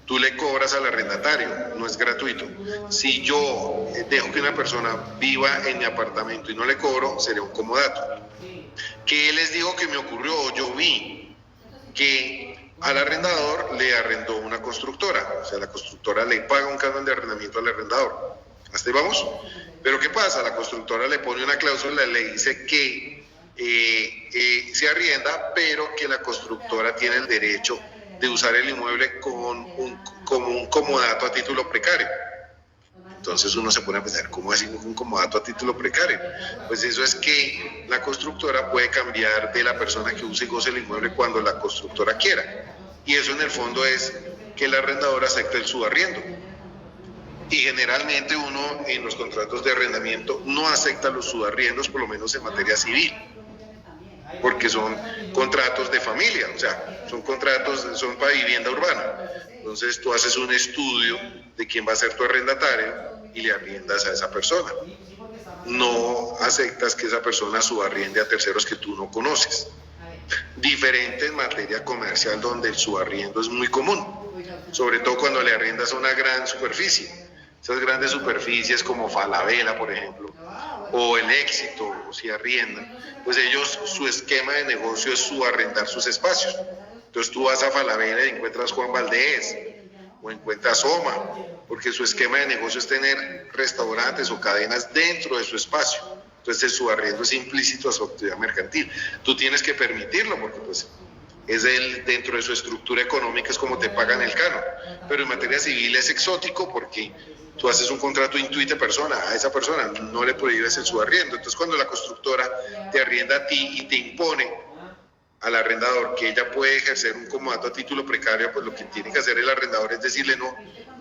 Tú le cobras al arrendatario, no es gratuito. Si yo dejo que una persona viva en mi apartamento y no le cobro, sería un comodato. ¿Qué les digo que me ocurrió? Yo vi que al arrendador le arrendó una constructora, o sea, la constructora le paga un canon de arrendamiento al arrendador. ¿Hasta ahí vamos? Pero ¿qué pasa? La constructora le pone una cláusula, le dice que se arrienda, pero que la constructora tiene el derecho de usar el inmueble como un comodato a título precario. Entonces uno se pone a pensar, ¿cómo es un comodato a título precario? Pues eso es que la constructora puede cambiar de la persona que use y goce el inmueble cuando la constructora quiera. Y eso en el fondo es que el arrendador acepta el subarriendo. Y generalmente uno en los contratos de arrendamiento no acepta los subarriendos, por lo menos en materia civil, porque son contratos de familia, o sea, son para vivienda urbana. Entonces tú haces un estudio de quién va a ser tu arrendatario y le arriendas a esa persona. No aceptas que esa persona subarriende a terceros que tú no conoces. Diferente en materia comercial, donde el subarriendo es muy común, sobre todo cuando le arriendas a una gran superficie. Esas grandes superficies como Falabella, por ejemplo, o El Éxito, o si arriendan, pues ellos, su esquema de negocio es subarrendar sus espacios. Entonces tú vas a Falabella y encuentras Juan Valdez, o encuentras Soma, porque su esquema de negocio es tener restaurantes o cadenas dentro de su espacio. Entonces el subarriendo es implícito a su actividad mercantil. Tú tienes que permitirlo, porque pues es dentro de su estructura económica, es como te pagan el canon. Pero en materia civil es exótico, porque tú haces un contrato intuite persona, a esa persona no le prohíbes el subarriendo. Entonces cuando la constructora te arrienda a ti y te impone al arrendador que ella puede ejercer un comodato a título precario, pues lo que tiene que hacer el arrendador es decirle: no,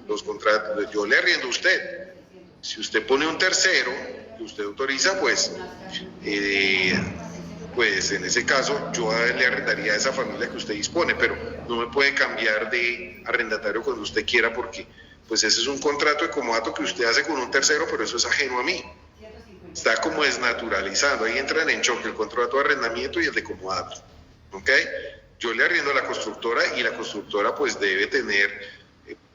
los contratos, yo le arriendo a usted. Si usted pone un tercero que usted autoriza, pues en ese caso yo le arrendaría a esa familia que usted dispone, pero no me puede cambiar de arrendatario cuando usted quiera, porque pues ese es un contrato de comodato que usted hace con un tercero, pero eso es ajeno a mí. Está como desnaturalizando, ahí entran en choque el contrato de arrendamiento y el de comodato. ¿Ok? Yo le arriendo a la constructora y la constructora pues debe tener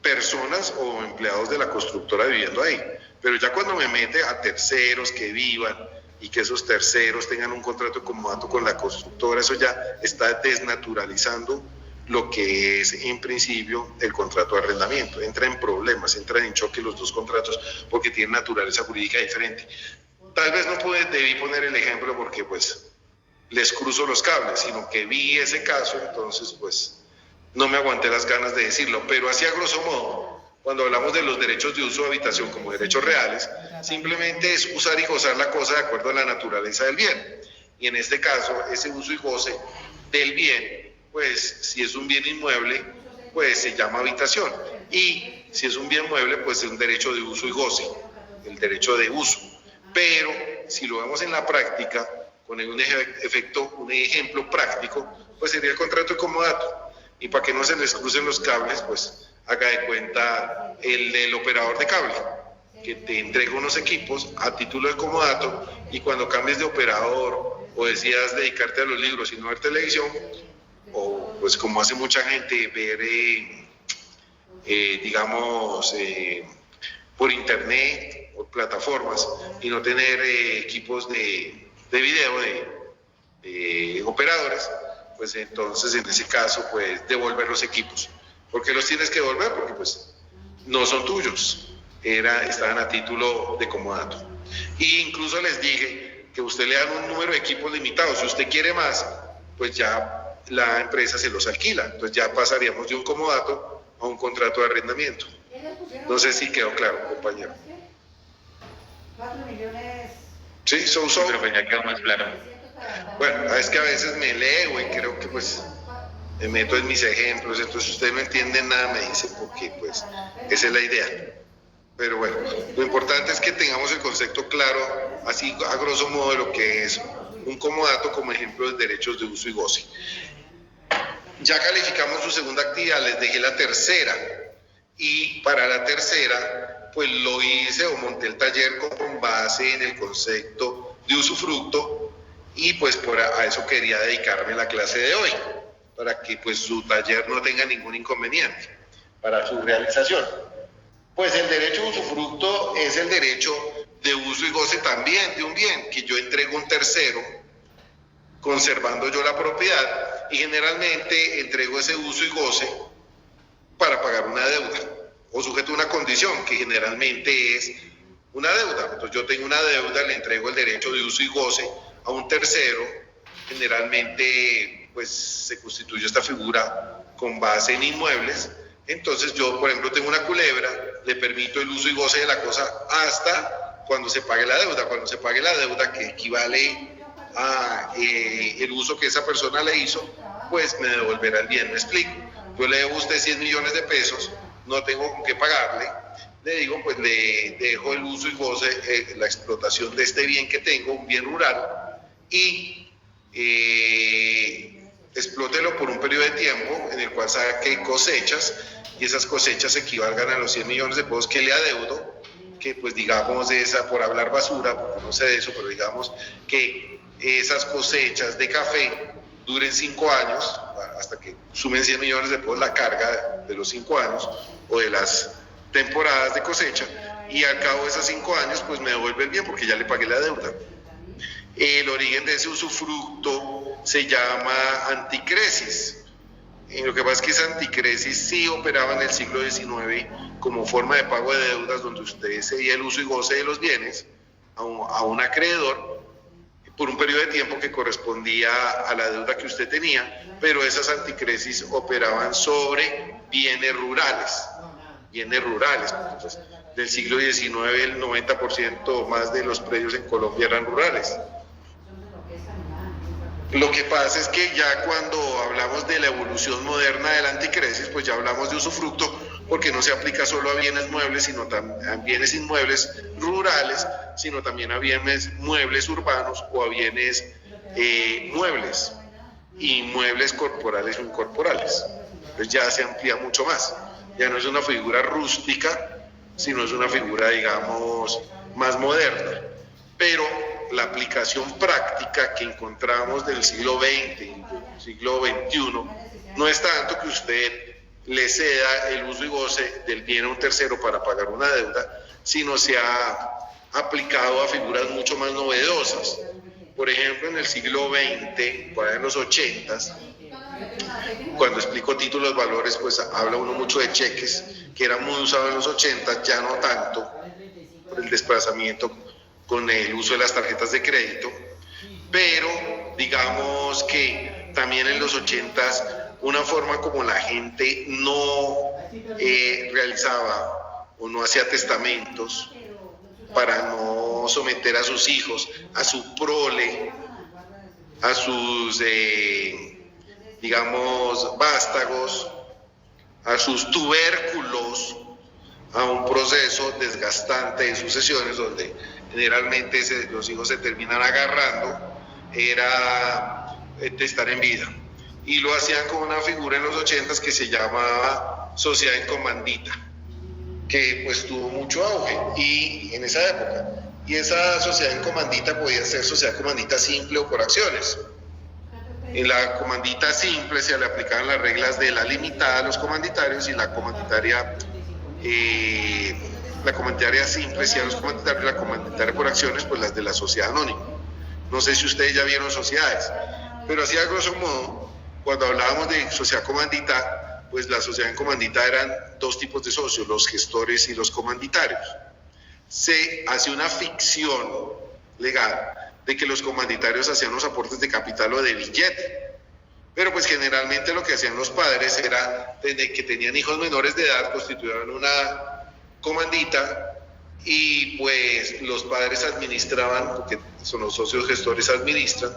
personas o empleados de la constructora viviendo ahí. Pero ya cuando me mete a terceros que vivan y que esos terceros tengan un contrato de comodato con la constructora, eso ya está desnaturalizando lo que es en principio el contrato de arrendamiento. Entra en problemas, entran en choque los dos contratos porque tienen naturaleza jurídica diferente. Tal vez no debí poner el ejemplo porque pues les cruzo los cables, sino que vi ese caso, entonces pues no me aguanté las ganas de decirlo, pero así a grosso modo, cuando hablamos de los derechos de uso de habitación como derechos reales, simplemente es usar y gozar la cosa de acuerdo a la naturaleza del bien. Y en este caso, ese uso y goce del bien, pues si es un bien inmueble, pues se llama habitación. Y si es un bien mueble, pues es un derecho de uso y goce, el derecho de uso. Pero si lo vemos en la práctica, con un ejemplo práctico, pues sería el contrato de comodato. Y para que no se les crucen los cables, pues haga de cuenta el del operador de cable, que te entrega unos equipos a título de comodato, y cuando cambies de operador o decidas dedicarte a los libros y no ver televisión, o pues como hace mucha gente, ver por internet o plataformas y no tener equipos de video de operadores, pues entonces en ese caso pues devolver los equipos. ¿Por qué los tienes que devolver? Porque pues no son tuyos, estaban a título de comodato. Y incluso les dije que usted le dan un número de equipos limitado. Si usted quiere más, pues ya la empresa se los alquila. Entonces ya pasaríamos de un comodato a un contrato de arrendamiento. No sé si quedó claro, compañero. 4 millones. Sí, Pero pues ya quedó más claro. Bueno, es que a veces me leo y creo que pues me meto en mis ejemplos, entonces si ustedes no entienden nada me dicen porque pues esa es la idea. Pero bueno, lo importante es que tengamos el concepto claro, así a grosso modo, de lo que es un comodato como ejemplo de derechos de uso y goce. Ya calificamos su segunda actividad, les dejé la tercera. Y para la tercera, pues lo hice o monté el taller con base en el concepto de usufructo y pues a eso quería dedicarme la clase de hoy, para que pues su taller no tenga ningún inconveniente para su realización. Pues el derecho de usufructo es el derecho de uso y goce también de un bien que yo entrego a un tercero, conservando yo la propiedad, y generalmente entrego ese uso y goce para pagar una deuda o sujeto a una condición que generalmente es una deuda. Entonces yo tengo una deuda, le entrego el derecho de uso y goce a un tercero, generalmente pues se constituye esta figura con base en inmuebles. Entonces yo, por ejemplo, tengo una culebra, le permito el uso y goce de la cosa hasta cuando se pague la deuda. Cuando se pague la deuda, que equivale a el uso que esa persona le hizo, pues me devolverá el bien. ¿Me explico? Yo le debo a usted 100 millones de pesos, no tengo con qué pagarle, le digo, pues le dejo el uso y goce, la explotación de este bien que tengo, un bien rural, y explótelo por un periodo de tiempo en el cual saque cosechas, y esas cosechas equivalgan a los 100 millones de pesos que le adeudo, que pues digamos por hablar basura, porque no sé de eso, pero digamos que esas cosechas de café duren 5 años, hasta que sumen 100 millones de pesos la carga de los 5 años o de las temporadas de cosecha, y al cabo de esos 5 años pues me devuelve el bien porque ya le pagué la deuda. El origen de ese usufructo se llama anticresis. Lo que pasa es que esa anticresis sí operaba en el siglo XIX como forma de pago de deudas, donde usted cedía el uso y goce de los bienes a un acreedor por un periodo de tiempo que correspondía a la deuda que usted tenía, pero esas anticresis operaban sobre bienes rurales. Entonces, del siglo XIX el 90% más de los predios en Colombia eran rurales. Lo que pasa es que ya cuando hablamos de la evolución moderna de la anticresis, pues ya hablamos de usufructo, porque no se aplica solo a bienes muebles, sino a bienes inmuebles rurales, sino también a bienes muebles urbanos o a bienes muebles, inmuebles corporales o incorporales. Entonces ya se amplía mucho más. Ya no es una figura rústica, sino es una figura, digamos, más moderna. Pero la aplicación práctica que encontramos del siglo XX y del siglo XXI no es tanto que usted le ceda el uso y goce del bien a un tercero para pagar una deuda, sino se ha aplicado a figuras mucho más novedosas. Por ejemplo, en el siglo XX, por ahí en los 80s, cuando explico títulos, valores, pues habla uno mucho de cheques, que eran muy usados en los 80s, ya no tanto, por el desplazamiento con el uso de las tarjetas de crédito, pero digamos que también en los 80s una forma como la gente no realizaba o no hacía testamentos para no someter a sus hijos, a su prole, a sus digamos vástagos, a sus tubérculos, a un proceso desgastante de sucesiones donde generalmente los hijos se terminan agarrando, era estar en vida. Y lo hacían con una figura en los 80s que se llamaba sociedad en comandita, que pues tuvo mucho auge y en esa época. Y esa sociedad en comandita podía ser sociedad comandita simple o por acciones. En la comandita simple se le aplicaban las reglas de la limitada a los comanditarios, y la comanditaria simple sí a los comandatarios, la comanditaria por acciones, pues las de la sociedad anónima. No sé si ustedes ya vieron sociedades, pero así a grosso modo, cuando hablábamos de sociedad comandita, pues la sociedad en comandita eran dos tipos de socios, los gestores y los comanditarios. Se hace una ficción legal de que los comanditarios hacían los aportes de capital o de billete, pero pues generalmente lo que hacían los padres era, desde que tenían hijos menores de edad, constituían una comandita y pues los padres administraban, porque son los socios gestores administran,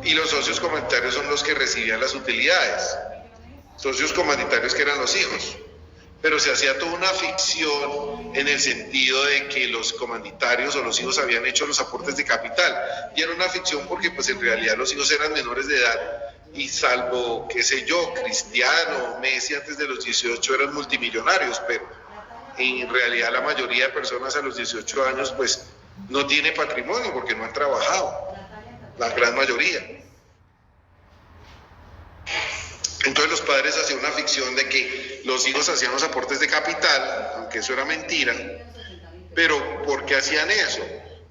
y los socios comunitarios son los que recibían las utilidades. Socios comunitarios que eran los hijos. Pero se hacía toda una ficción en el sentido de que los comunitarios o los hijos habían hecho los aportes de capital. Y era una ficción porque pues en realidad los hijos eran menores de edad y salvo, qué sé yo, Cristiano, Messi antes de los 18 eran multimillonarios, pero en realidad la mayoría de personas a los 18 años pues no tiene patrimonio porque no han trabajado, la gran mayoría. Entonces los padres hacían una ficción de que los hijos hacían los aportes de capital, aunque eso era mentira. Pero ¿por qué hacían eso?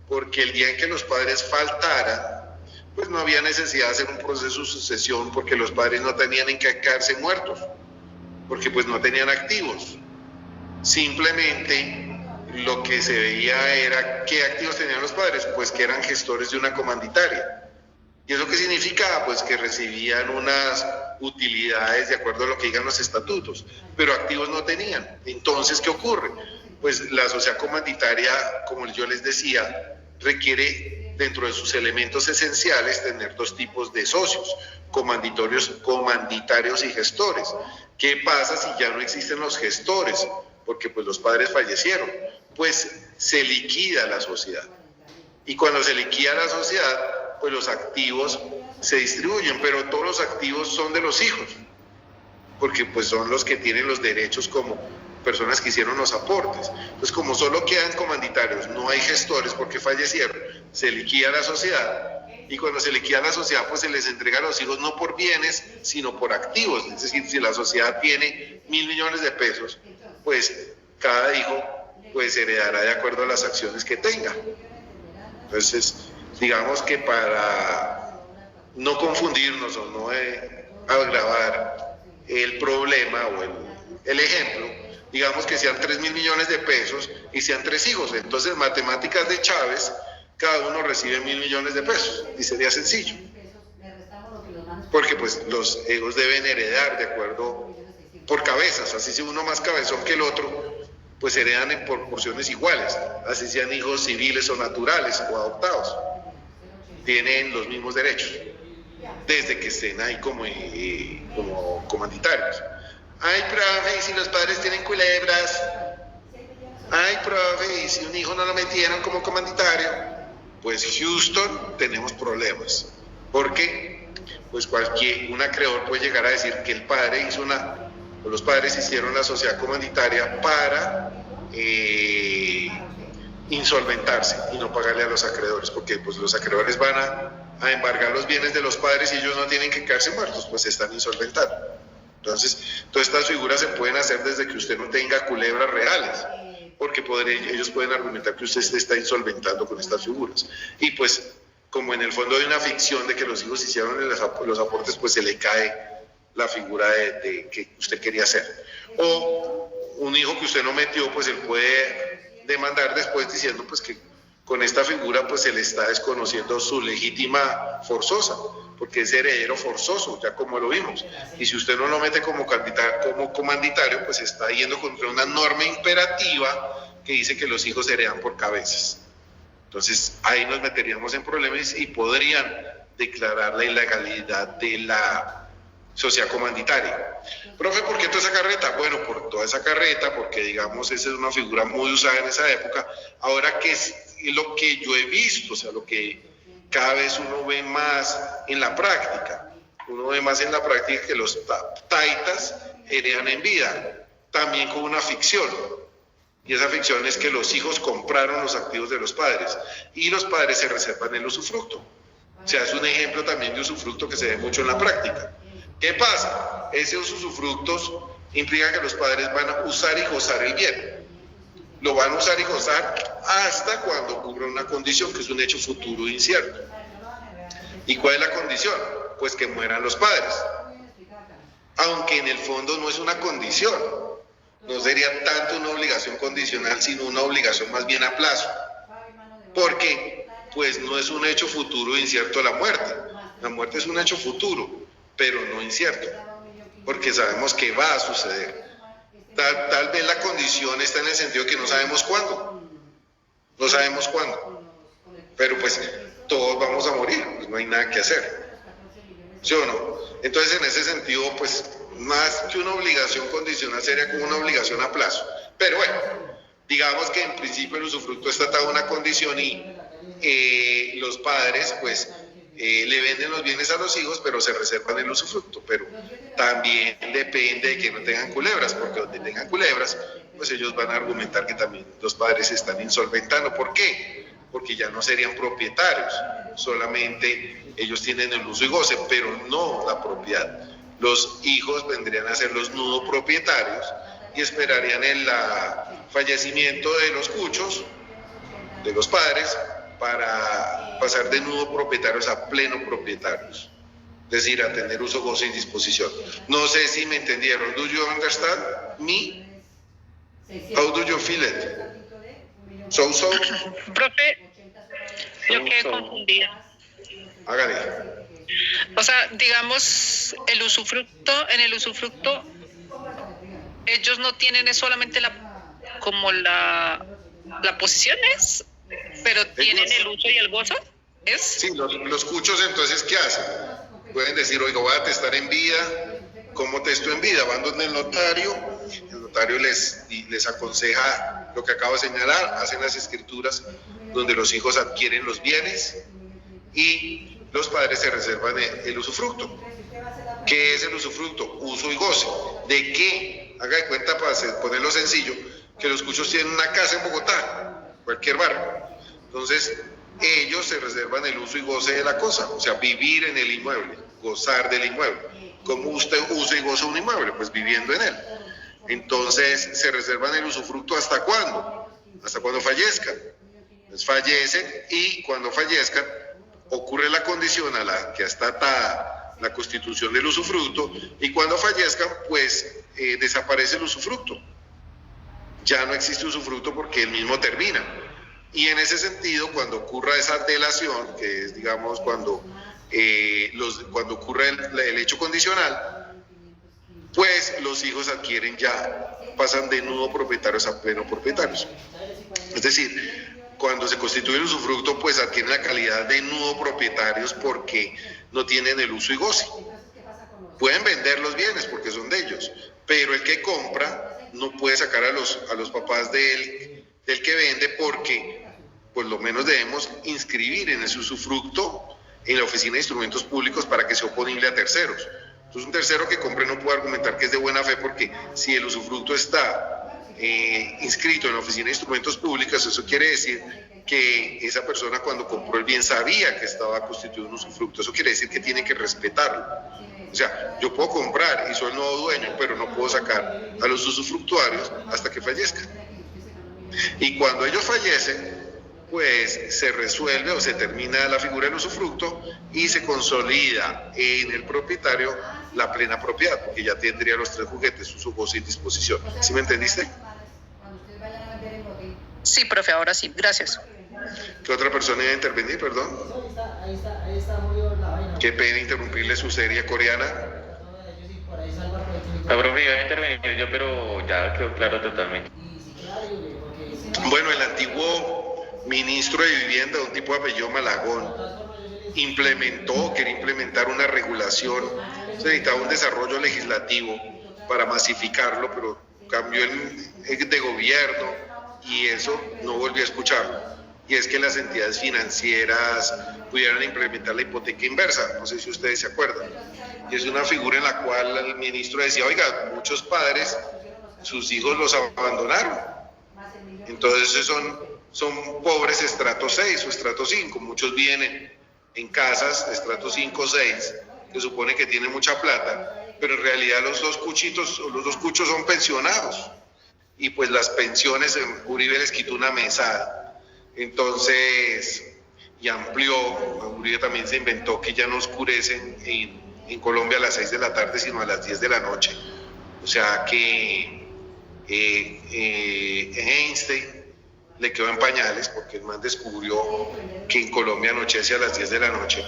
Porque el día en que los padres faltaran, pues no había necesidad de hacer un proceso de sucesión porque los padres no tenían en qué quedarse muertos, porque pues no tenían activos. Simplemente lo que se veía era qué activos tenían los padres, pues que eran gestores de una comanditaria. ¿Y eso qué significaba? Pues que recibían unas utilidades de acuerdo a lo que digan los estatutos, pero activos no tenían. Entonces, ¿qué ocurre? Pues la sociedad comanditaria, como yo les decía, requiere dentro de sus elementos esenciales tener dos tipos de socios, comanditarios y gestores. ¿Qué pasa si ya no existen los gestores? Porque pues los padres fallecieron, pues se liquida la sociedad. Y cuando se liquida la sociedad, pues los activos se distribuyen, pero todos los activos son de los hijos, porque pues son los que tienen los derechos como personas que hicieron los aportes. Entonces, como solo quedan comanditarios, no hay gestores porque fallecieron, se liquida la sociedad, y cuando se liquida la sociedad, pues se les entrega a los hijos no por bienes, sino por activos. Es decir, si la sociedad tiene 1.000 millones de pesos, pues cada hijo pues heredará de acuerdo a las acciones que tenga. Entonces, digamos que para no confundirnos o no agravar el problema o el ejemplo, digamos que sean 3.000 millones de pesos y sean 3 hijos. Entonces, en matemáticas de Chávez, cada uno recibe 1.000 millones de pesos y sería sencillo. Porque pues los hijos deben heredar de acuerdo por cabezas, así si uno más cabezón que el otro, pues heredan en proporciones iguales, así sean hijos civiles o naturales o adoptados. Tienen los mismos derechos, desde que estén ahí como comanditarios. Ay, profe, ¿y si los padres tienen culebras? Ay, profe, ¿y si un hijo no lo metieron como comanditario? Pues Houston, tenemos problemas. ¿Por qué? Pues un acreedor puede llegar a decir que el padre hizo o los padres hicieron la sociedad comanditaria para insolventarse y no pagarle a los acreedores, porque pues los acreedores van a embargar los bienes de los padres y ellos no tienen que quedarse muertos, pues se están insolventando. Entonces, todas estas figuras se pueden hacer desde que usted no tenga culebras reales, porque ellos pueden argumentar que usted se está insolventando con estas figuras. Y pues, como en el fondo hay una ficción de que los hijos hicieron los aportes, pues se le cae la figura de que usted quería hacer. O un hijo que usted no metió, pues él puede demandar después diciendo pues que con esta figura pues se le está desconociendo su legítima forzosa, porque es heredero forzoso, ya como lo vimos. Y si usted no lo mete como comanditario, pues está yendo contra una norma imperativa que dice que los hijos heredan por cabezas. Entonces ahí nos meteríamos en problemas y podrían declarar la ilegalidad de la sociedad comanditaria. Profe, ¿por qué toda esa carreta? Bueno, por toda esa carreta, porque digamos esa es una figura muy usada en esa época. Ahora, ¿qué es lo que yo he visto? O sea, lo que cada vez uno ve más en la práctica. Uno ve más en la práctica que los taitas heredan en vida, también con una ficción. Y esa ficción es que los hijos compraron los activos de los padres y los padres se reservan el usufructo. O sea, es un ejemplo también de usufructo que se ve mucho en la práctica. ¿Qué pasa? Esos usufructos implica que los padres van a usar y gozar el bien. Lo van a usar y gozar hasta cuando ocurra una condición que es un hecho futuro incierto. ¿Y cuál es la condición? Pues que mueran los padres. Aunque en el fondo no es una condición. No sería tanto una obligación condicional, sino una obligación más bien a plazo. ¿Por qué? Pues no es un hecho futuro incierto la muerte. La muerte es un hecho futuro, pero no incierto, porque sabemos que va a suceder. Tal vez la condición está en el sentido de que no sabemos cuándo, pero pues todos vamos a morir, pues no hay nada que hacer. ¿sí o no? Entonces, en ese sentido, pues, más que una obligación condicional sería como una obligación a plazo. Pero bueno, digamos que en principio el usufructo está atado a una condición y los padres, pues, le venden los bienes a los hijos, pero se reservan el usufructo. Pero también depende de que no tengan culebras, porque donde tengan culebras, pues ellos van a argumentar que también los padres se están insolventando. ¿Por qué? Porque ya no serían propietarios, solamente ellos tienen el uso y goce, pero no la propiedad. Los hijos vendrían a ser los nudo propietarios y esperarían el fallecimiento de los cuchos, de los padres, para pasar de nudo propietarios a pleno propietarios, es decir, a tener uso, goce y disposición. No sé si me entendieron. Do you understand me? How do you feel it? So. Profe, yo quedé confundida. Hágale. O sea, digamos, en el usufructo, ellos no tienen es solamente la posición es, pero tienen el uso y el gozo, ¿es? Sí, los cuchos entonces, ¿qué hacen? Pueden decir, oiga, voy a testar en vida. ¿Cómo testo en vida? Van donde el notario les aconseja lo que acabo de señalar, hacen las escrituras donde los hijos adquieren los bienes y los padres se reservan el usufructo. ¿Qué es el usufructo? Uso y goce. ¿De qué? Haga de cuenta, para ponerlo sencillo, que los cuchos tienen una casa en Bogotá, cualquier barrio. Entonces, ellos se reservan el uso y goce de la cosa, o sea, vivir en el inmueble, gozar del inmueble. ¿Cómo usted usa y goza un inmueble? Pues viviendo en él. Entonces, se reservan el usufructo ¿hasta cuándo? Hasta cuando fallezcan. Pues fallecen y cuando fallezcan ocurre la condición a la que está atada la constitución del usufructo y cuando fallezcan, pues desaparece el usufructo. Ya no existe usufructo porque el mismo termina. Y en ese sentido, cuando ocurra esa delación, que es, digamos, cuando ocurre el hecho condicional, pues los hijos pasan de nudo propietarios a pleno propietarios. Es decir, cuando se constituye el usufructo, pues adquieren la calidad de nudo propietarios porque no tienen el uso y goce. Pueden vender los bienes porque son de ellos, pero el que compra no puede sacar a los papás del que vende porque por lo menos debemos inscribir en ese usufructo en la Oficina de Instrumentos Públicos para que sea oponible a terceros. Entonces un tercero que compre no puede argumentar que es de buena fe porque si el usufructo está inscrito en la Oficina de Instrumentos Públicos, eso quiere decir que esa persona cuando compró el bien sabía que estaba constituido un usufructo. Eso quiere decir que tiene que respetarlo. O sea, yo puedo comprar y soy el nuevo dueño, pero no puedo sacar a los usufructuarios hasta que fallezcan. Y cuando ellos fallecen, pues se resuelve o se termina la figura del usufructo y se consolida en el propietario la plena propiedad, porque ya tendría los tres juguetes, uso, goce y disposición. ¿Sí me entendiste? Sí, profe, ahora sí, gracias. ¿Qué otra persona iba a intervenir, perdón? Ahí está murió la vaina. Qué pena interrumpirle su serie coreana. La profe, iba a intervenir yo, pero ya quedó claro totalmente. Bueno, el antiguo ministro de Vivienda, un tipo de apellido Malagón, quería implementar una regulación, se necesitaba un desarrollo legislativo para masificarlo, pero cambió de gobierno y eso no volvió a escucharlo. Y es que las entidades financieras pudieran implementar la hipoteca inversa, no sé si ustedes se acuerdan. Y es una figura en la cual el ministro decía, oiga, muchos padres, sus hijos los abandonaron. Entonces son pobres estrato 6 o estrato 5, muchos vienen en casas de estrato 5 o 6, que supone que tienen mucha plata, pero en realidad los dos cuchos son pensionados, y pues las pensiones en Uribe les quitó una mesada, entonces, y amplió, Uribe también se inventó que ya no oscurecen en Colombia a las 6 de la tarde, sino a las 10 de la noche, o sea que Einstein le quedó en pañales porque el man descubrió que en Colombia anochece a las 10 de la noche.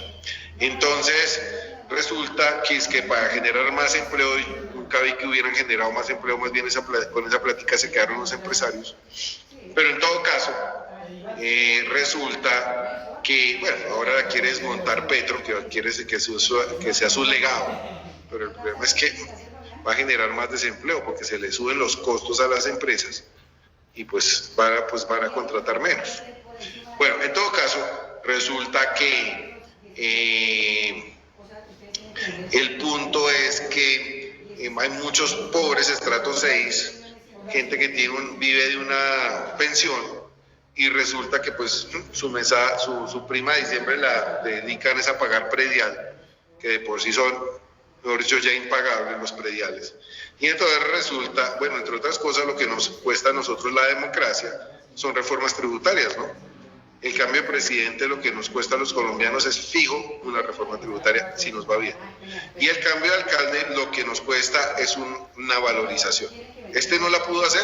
Entonces, resulta que es que para generar más empleo, y nunca vi que hubieran generado más empleo, más bien con esa plática se quedaron los empresarios. Pero en todo caso, resulta que, bueno, ahora la quiere desmontar Petro, que quiere que sea su legado, pero el problema es que va a generar más desempleo porque se le suben los costos a las empresas y pues van a contratar menos. Bueno, en todo caso, resulta que el punto es que hay muchos pobres, estrato 6, gente que vive de una pensión, y resulta que pues su prima de diciembre la dedican es a pagar predial, que de por sí son, mejor dicho, ya impagables los prediales. Y entonces resulta, bueno, entre otras cosas, lo que nos cuesta a nosotros la democracia son reformas tributarias, ¿no? El cambio de presidente, lo que nos cuesta a los colombianos es fijo una reforma tributaria, si nos va bien. Y el cambio de alcalde, lo que nos cuesta es una valorización. Este no la pudo hacer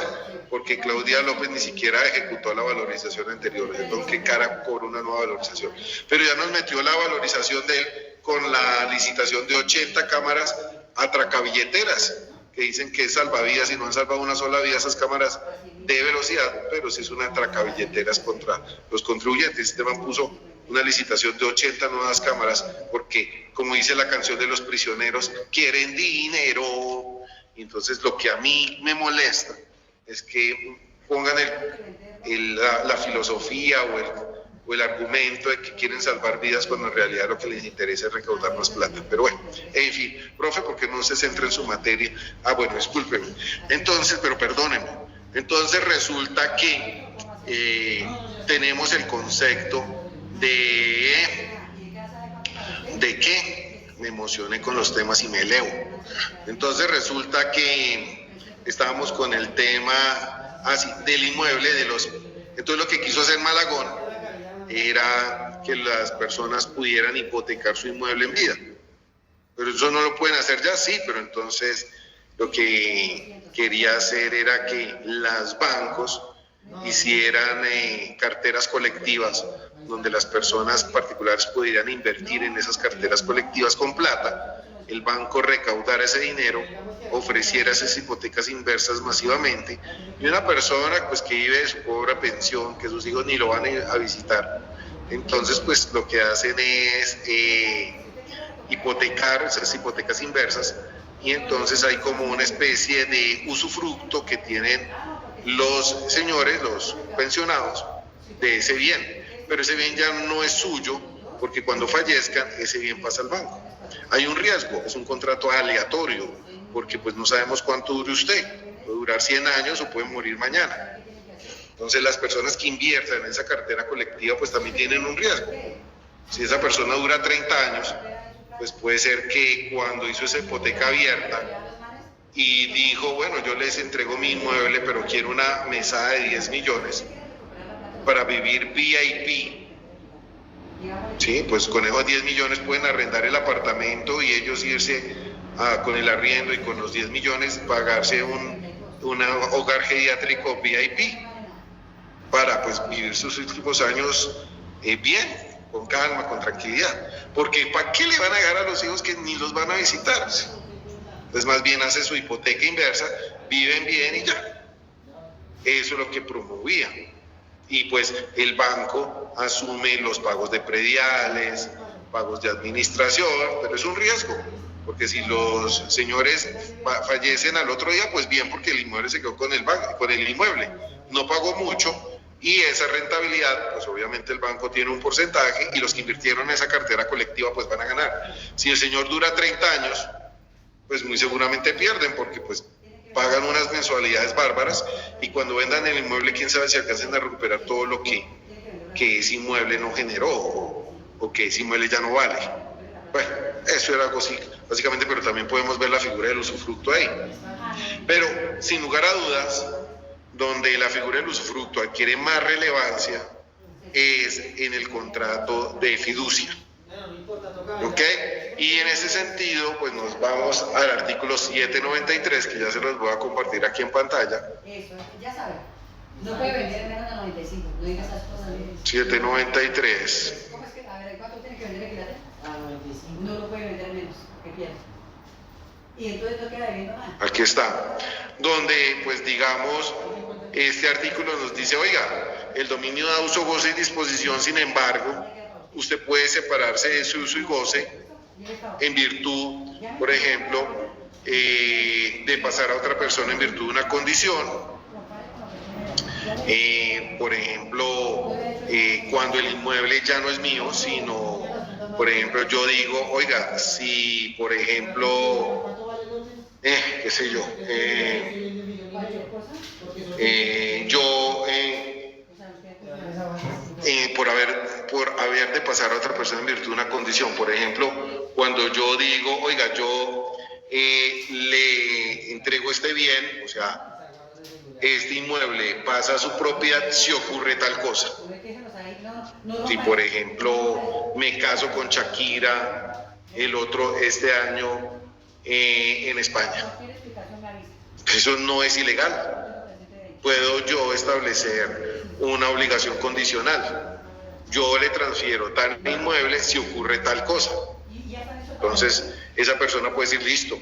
porque Claudia López ni siquiera ejecutó la valorización anterior. Entonces, ¿qué cara por una nueva valorización? Pero ya nos metió la valorización de él con la licitación de 80 cámaras atracabilleteras, que dicen que es salvavidas y no han salvado una sola vida esas cámaras de velocidad, pero sí es una atracabilleteras contra los contribuyentes. El sistema puso una licitación de 80 nuevas cámaras porque, como dice la canción de Los Prisioneros, quieren dinero. Y entonces lo que a mí me molesta es que pongan la filosofía o el argumento de que quieren salvar vidas cuando en realidad lo que les interesa es recaudar más plata. Pero bueno, en fin, profe, porque no se centra en su materia. Bueno, discúlpeme. Entonces, pero perdónenme. Entonces resulta que tenemos el concepto de que me emocioné con los temas y me elevo. Entonces resulta que estábamos con el tema del inmueble, entonces lo que quiso hacer Malagón era que las personas pudieran hipotecar su inmueble en vida. Pero eso no lo pueden hacer ya, sí, pero entonces lo que quería hacer era que los bancos hicieran carteras colectivas donde las personas particulares pudieran invertir en esas carteras colectivas con plata, el banco recaudara ese dinero, ofreciera esas hipotecas inversas masivamente, y una persona pues que vive de su pobre pensión, que sus hijos ni lo van a visitar, entonces pues lo que hacen es hipotecar esas hipotecas inversas, y entonces hay como una especie de usufructo que tienen los señores, los pensionados, de ese bien, pero ese bien ya no es suyo, porque cuando fallezcan ese bien pasa al banco. Hay un riesgo, es un contrato aleatorio, porque pues no sabemos cuánto dure usted, puede durar 100 años o puede morir mañana. Entonces las personas que inviertan en esa cartera colectiva pues también tienen un riesgo. Si esa persona dura 30 años, pues puede ser que cuando hizo esa hipoteca abierta y dijo, bueno, yo les entrego mi inmueble, pero quiero una mesada de 10 millones para vivir VIP. Sí, pues con esos 10 millones pueden arrendar el apartamento y ellos irse con el arriendo y con los 10 millones pagarse un hogar geriátrico VIP para pues vivir sus últimos años bien, con calma, con tranquilidad. Porque ¿para qué le van a dejar a los hijos que ni los van a visitar? Entonces más bien hace su hipoteca inversa, viven bien y ya. Eso es lo que promovía. Y pues el banco asume los pagos de prediales, pagos de administración, pero es un riesgo, porque si los señores fallecen al otro día, pues bien, porque el inmueble se quedó con el inmueble, no pagó mucho, y esa rentabilidad, pues obviamente el banco tiene un porcentaje, y los que invirtieron en esa cartera colectiva, pues van a ganar. Si el señor dura 30 años, pues muy seguramente pierden, porque pues pagan unas mensualidades bárbaras, y cuando vendan el inmueble, quién sabe si alcancen a recuperar todo lo que ese inmueble no generó, o que ese inmueble ya no vale. Bueno, eso era algo así, básicamente, pero también podemos ver la figura del usufructo ahí. Pero, sin lugar a dudas, donde la figura del usufructo adquiere más relevancia es en el contrato de fiducia. ¿Ok? Y en ese sentido, pues nos vamos al artículo 793, que ya se los voy a compartir aquí en pantalla. Eso, ya saben. No puede vender menos de 95, no digas esas cosas. 793. ¿Cómo es que? A ver, ¿cuánto tiene que vender el equilátero? A 95. No lo puede vender menos, que pierde. Y entonces no queda debiendo más. Aquí está. Donde, pues digamos, este artículo nos dice, oiga, el dominio da uso, goce y disposición, sin embargo, usted puede separarse de su uso y goce en virtud, por ejemplo, de pasar a otra persona en virtud de una condición. Por ejemplo, cuando el inmueble ya no es mío, sino, por ejemplo, yo digo, oiga, si, por ejemplo, qué sé yo, por haber de pasar a otra persona en virtud de una condición. Por ejemplo, cuando yo digo, oiga, yo le entrego este bien, o sea, este inmueble pasa a su propiedad si ocurre tal cosa. Si, por ejemplo, me caso con Shakira este año en España, eso no es ilegal. Puedo yo establecer una obligación condicional. Yo le transfiero tal inmueble si ocurre tal cosa. Entonces, esa persona puede decir, listo,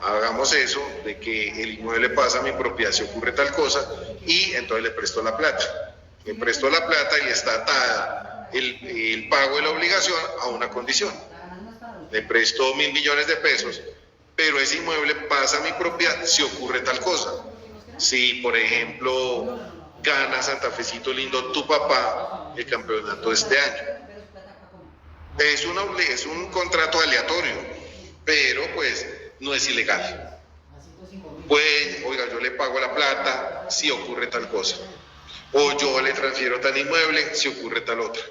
hagamos eso, de que el inmueble pasa a mi propiedad si ocurre tal cosa, y entonces le presto la plata. Le presto la plata y está atada el pago de la obligación a una condición. Le presto 1.000 millones de pesos, pero ese inmueble pasa a mi propiedad si ocurre tal cosa. Si, por ejemplo, gana Santa Fecito Lindo, tu papá, el campeonato de este año. Es un contrato aleatorio, pero pues no es ilegal. Pues, oiga, yo le pago la plata si ocurre tal cosa. O yo le transfiero tal inmueble si ocurre tal otra.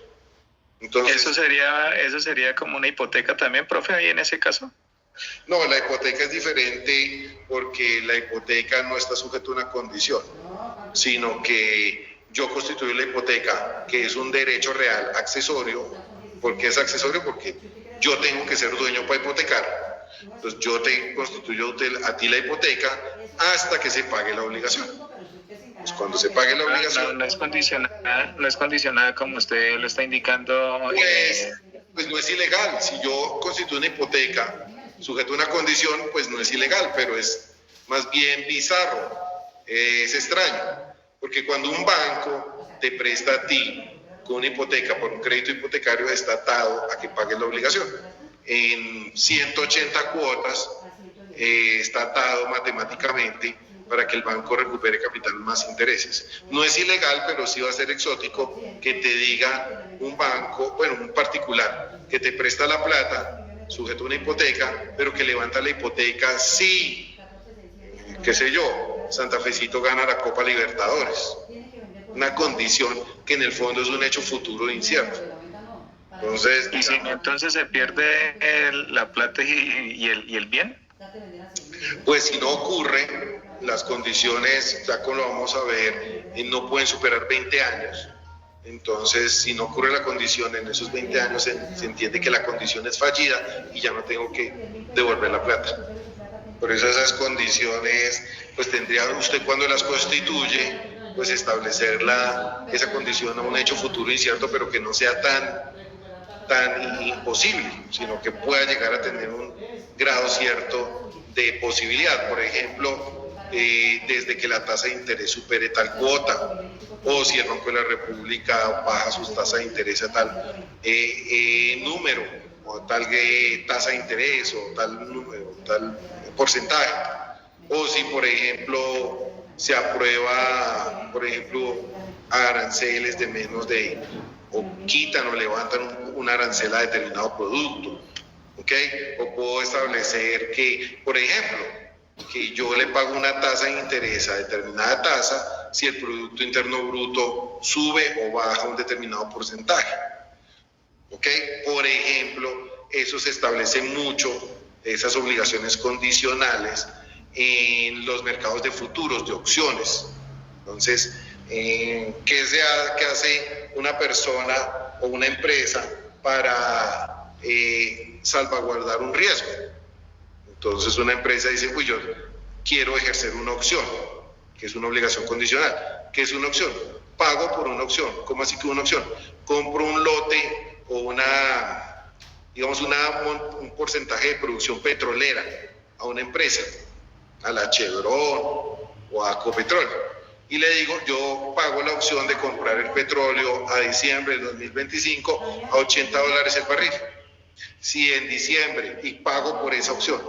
Entonces, ¿Eso sería como una hipoteca también, profe, ahí en ese caso? No, la hipoteca es diferente porque la hipoteca no está sujeta a una condición, sino que yo constituyo la hipoteca, que es un derecho real accesorio. ¿Por qué es accesorio? Porque yo tengo que ser dueño para hipotecar. Entonces yo te constituyo a ti la hipoteca hasta que se pague la obligación. Pues cuando se pague la obligación... No es condicionada como usted lo está indicando. Pues no es ilegal. Si yo constituyo una hipoteca sujeto a una condición, pues no es ilegal, pero es más bien bizarro, es extraño, porque cuando un banco te presta a ti con una hipoteca por un crédito hipotecario, está atado a que pagues la obligación. En 180 cuotas está atado matemáticamente para que el banco recupere capital más intereses. No es ilegal, pero sí va a ser exótico que te diga un banco, bueno, un particular, que te presta la plata sujeto a una hipoteca, pero que levanta la hipoteca si, qué sé yo, Santa Fecito gana la Copa Libertadores. Una condición que en el fondo es un hecho futuro incierto. Entonces, ¿y si entonces se pierde la plata y el bien? Pues si no ocurre, las condiciones, ya como lo vamos a ver, no pueden superar 20 años. Entonces, si no ocurre la condición en esos 20 años, se entiende que la condición es fallida y ya no tengo que devolver la plata. Por eso esas condiciones, pues tendría usted cuando las constituye, pues establecer esa condición a un hecho futuro incierto, pero que no sea tan imposible, sino que pueda llegar a tener un grado cierto de posibilidad. Por ejemplo, desde que la tasa de interés supere tal cuota, o si el Banco de la República baja sus tasas de interés a tal número, o tal tasa de interés, o tal número, tal porcentaje, o si, por ejemplo, se aprueba, por ejemplo, aranceles de menos de, o quitan o levantan un arancel a determinado producto, ¿ok? O puedo establecer que, por ejemplo, que yo le pago una tasa de interés a determinada tasa si el Producto Interno Bruto sube o baja un determinado porcentaje, ¿ok? Por ejemplo, eso se establece mucho, esas obligaciones condicionales, en los mercados de futuros, de opciones. Entonces, ¿qué hace una persona o una empresa para salvaguardar un riesgo? Entonces una empresa dice, pues yo quiero ejercer una opción, que es una obligación condicional. ¿Qué es una opción? Pago por una opción. ¿Cómo así que una opción? Compro un lote o un porcentaje de producción petrolera a una empresa, a la Chevron o a Ecopetrol. y le digo, yo pago la opción de comprar el petróleo a diciembre del 2025 a $80 el barril. Si en diciembre, y pago por esa opción,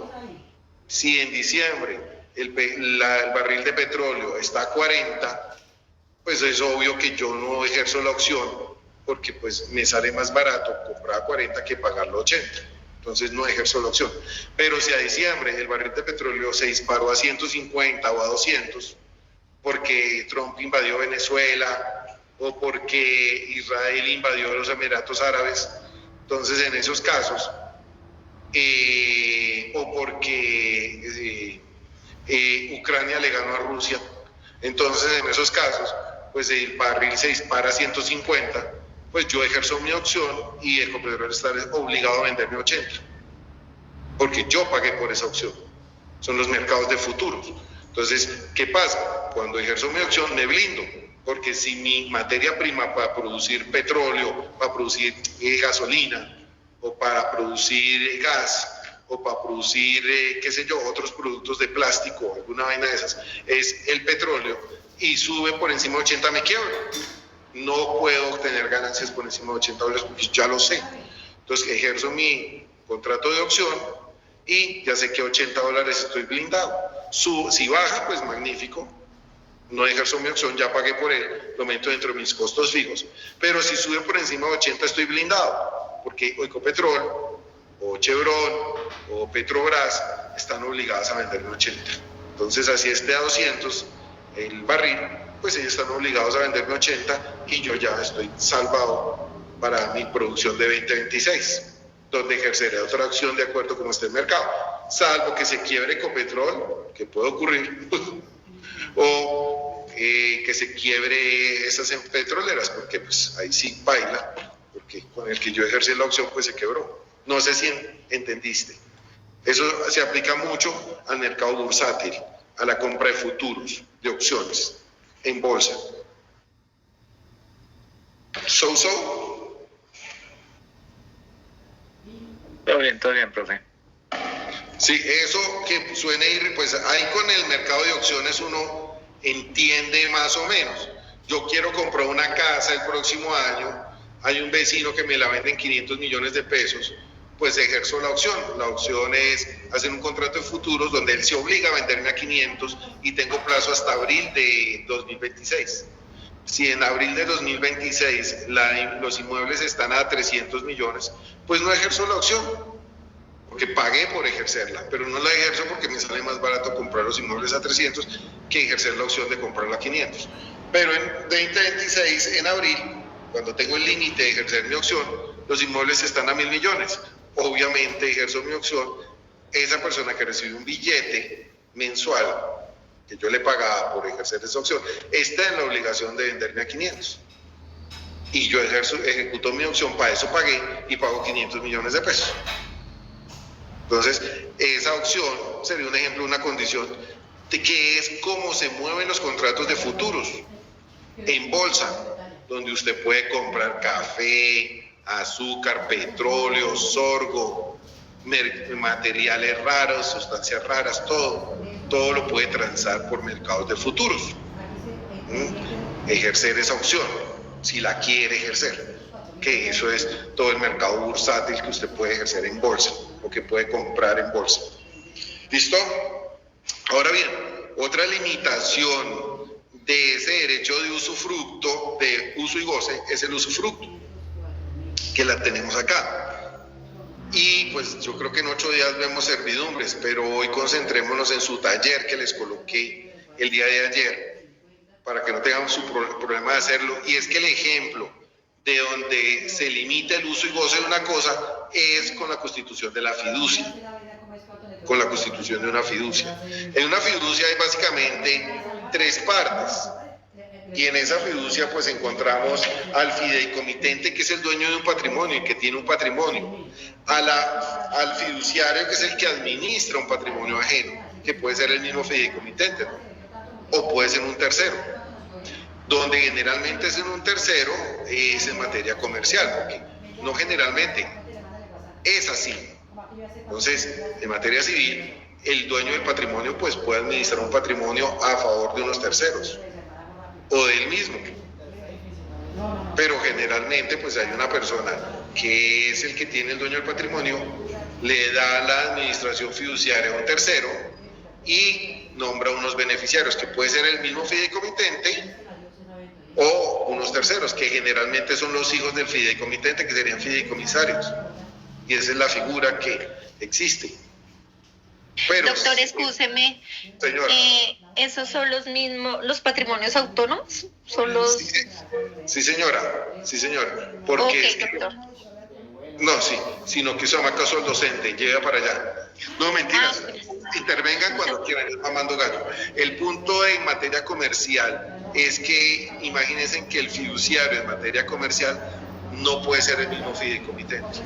si en diciembre el barril de petróleo está a 40, pues es obvio que yo no ejerzo la opción, porque pues me sale más barato comprar a 40 que pagarlo a 80. Entonces no ejerzo la opción. Pero si a diciembre el barril de petróleo se disparó a 150 o a 200, porque Trump invadió Venezuela o porque Israel invadió los Emiratos Árabes, entonces en esos casos, o porque Ucrania le ganó a Rusia, entonces en esos casos, pues el barril se dispara a 150, pues yo ejerzo mi opción y Ecopetrol está obligado a venderme a 80, porque yo pagué por esa opción. Son los mercados de futuros. Entonces, ¿qué pasa? Cuando ejerzo mi opción me blindo, porque si mi materia prima para producir petróleo, para producir gasolina, o para producir gas, o para producir, qué sé yo, otros productos de plástico, alguna vaina de esas, es el petróleo, y sube por encima de 80, me quiebro. No puedo obtener ganancias por encima de $80 porque ya lo sé. Entonces ejerzo mi contrato de opción y ya sé que $80 estoy blindado. Si baja, pues magnífico. No ejerzo mi opción, ya pagué por él, lo meto dentro de mis costos fijos. Pero si sube por encima de 80 estoy blindado, porque Ecopetrol o Chevron o Petrobras están obligadas a venderme 80. Entonces así esté a 200 el barril, pues ellos están obligados a venderme 80 y yo ya estoy salvado para mi producción de 2026, donde ejerceré otra opción de acuerdo como esté el mercado, salvo que se quiebre Ecopetrol, que puede ocurrir, o que se quiebre esas petroleras, porque pues ahí sí baila, porque con el que yo ejercí la opción pues se quebró. No sé si entendiste. Eso se aplica mucho al mercado bursátil, a la compra de futuros, de opciones en bolsa. Todo bien, profe. Sí, eso que suene ir, pues ahí con el mercado de opciones uno entiende más o menos. Yo quiero comprar una casa el próximo año, hay un vecino que me la vende en 500 millones de pesos, pues ejerzo la opción. La opción es hacer un contrato de futuros donde él se obliga a venderme a 500 y tengo plazo hasta abril de 2026. Si en abril de 2026 los inmuebles están a 300 millones, pues no ejerzo la opción, porque pagué por ejercerla, pero no la ejerzo porque me sale más barato comprar los inmuebles a 300 que ejercer la opción de comprarla a 500. Pero en 2026, en abril, cuando tengo el límite de ejercer mi opción, los inmuebles están a 1.000 millones. Obviamente ejerzo mi opción, esa persona que recibe un billete mensual que yo le pagaba por ejercer esa opción, está en la obligación de venderme a 500. Y yo ejecuto mi opción, para eso pagué y pago 500 millones de pesos. Entonces, esa opción sería un ejemplo, una condición de que es cómo se mueven los contratos de futuros en bolsa, donde usted puede comprar café, azúcar, petróleo, sorgo, materiales raros, sustancias raras, todo lo puede transar por mercados de futuros. Ejercer esa opción, si la quiere ejercer, que eso es todo el mercado bursátil que usted puede ejercer en bolsa o que puede comprar en bolsa. ¿Listo? Ahora bien, otra limitación de ese derecho de usufructo, de uso y goce, es el usufructo, que la tenemos acá. Y pues yo creo que en 8 días vemos servidumbres, pero hoy concentrémonos en su taller que les coloqué el día de ayer, para que no tengamos su problema de hacerlo. Y es que el ejemplo de donde se limita el uso y goce de una cosa es con la constitución de la fiducia. Con la constitución de una fiducia. En una fiducia hay básicamente 3 partes. Y en esa fiducia pues encontramos al fideicomitente, que es el dueño de un patrimonio y que tiene un patrimonio, al fiduciario, que es el que administra un patrimonio ajeno, que puede ser el mismo fideicomitente, ¿no? O puede ser un tercero. Donde generalmente es en un tercero es en materia comercial, porque no generalmente es así. Entonces, en materia civil, el dueño del patrimonio pues puede administrar un patrimonio a favor de unos terceros. o del mismo. Pero generalmente pues hay una persona que es el que tiene el dueño del patrimonio, le da la administración fiduciaria a un tercero y nombra unos beneficiarios, que puede ser el mismo fideicomitente o unos terceros, que generalmente son los hijos del fideicomitente, que serían fideicomisarios. Y esa es la figura que existe. Pero, doctor, excúseme, señora, ¿esos son los mismos, los patrimonios autónomos? ¿Son los...? Sí, señora, porque Ok, es que, doctor. no, sí, sino que eso caso el docente, llega para allá. No, mentiras, intervengan cuando quieran, mamando gallo. El punto en materia comercial es que imagínense que el fiduciario en materia comercial no puede ser el mismo fideicomitente,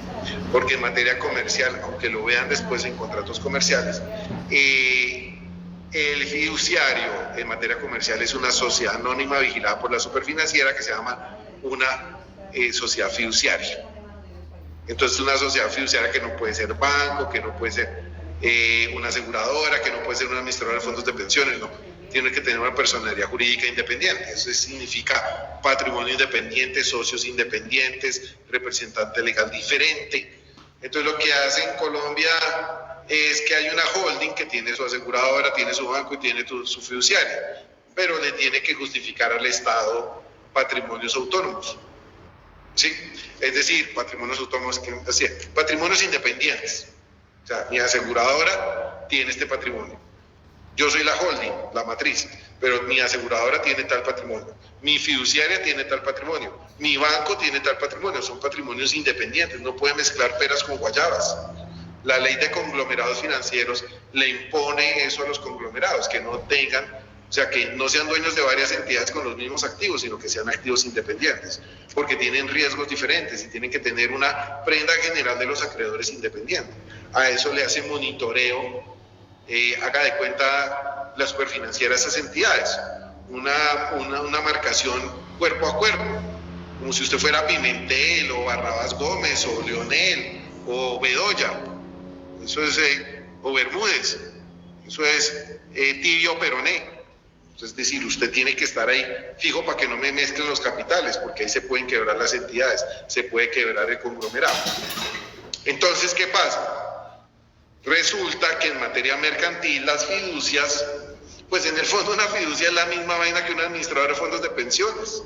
porque en materia comercial, aunque lo vean después en contratos comerciales, el fiduciario en materia comercial es una sociedad anónima vigilada por la superfinanciera que se llama una sociedad fiduciaria. Entonces, una sociedad fiduciaria que no puede ser banco, que no puede ser una aseguradora, que no puede ser un administrador de fondos de pensiones, no. Tiene que tener una personalidad jurídica independiente. Eso significa patrimonio independiente, socios independientes, representante legal diferente. Entonces, lo que hace en Colombia es que hay una holding que tiene su aseguradora, tiene su banco y tiene su fiduciaria, pero le tiene que justificar al Estado patrimonios autónomos. ¿Sí? Es decir, patrimonios autónomos, patrimonios independientes. O sea, mi aseguradora tiene este patrimonio. Yo soy la holding, la matriz, pero mi aseguradora tiene tal patrimonio. Mi fiduciaria tiene tal patrimonio. Mi banco tiene tal patrimonio. Son patrimonios independientes. No puede mezclar peras con guayabas. La ley de conglomerados financieros le impone eso a los conglomerados, que no tengan, o sea, que no sean dueños de varias entidades con los mismos activos, sino que sean activos independientes, porque tienen riesgos diferentes y tienen que tener una prenda general de los acreedores independientes. A eso le hace monitoreo, haga de cuenta la superfinanciera a esas entidades, una marcación cuerpo a cuerpo, como si usted fuera Pimentel o Barrabás Gómez o Leonel o Bedoya, eso es, o Bermúdez, eso es Tibio Peroné. Es decir, usted tiene que estar ahí fijo para que no me mezclen los capitales, porque ahí se pueden quebrar las entidades, se puede quebrar el conglomerado. Entonces, ¿qué pasa? Resulta que en materia mercantil las fiducias, pues en el fondo una fiducia es la misma vaina que un administrador de fondos de pensiones,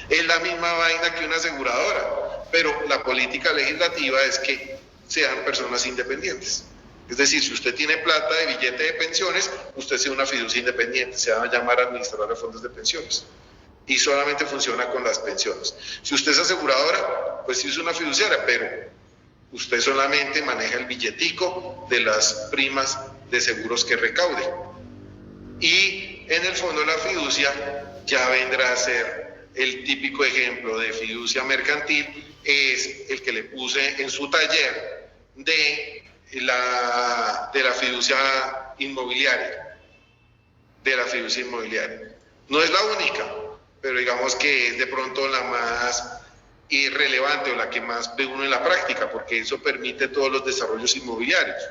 es la misma vaina que una aseguradora, pero la política legislativa es que sean personas independientes. Es decir, si usted tiene plata de billete de pensiones, usted sea una fiducia independiente, se va a llamar administrador de fondos de pensiones y solamente funciona con las pensiones. Si usted es aseguradora, pues sí es una fiduciaria, pero usted solamente maneja el billetico de las primas de seguros que recaude. Y en el fondo la fiducia ya vendrá a ser el típico ejemplo de fiducia mercantil, es el que le puse en su taller de la fiducia inmobiliaria. No es la única, pero digamos que es de pronto la más irrelevante o la que más ve uno en la práctica, porque eso permite todos los desarrollos inmobiliarios.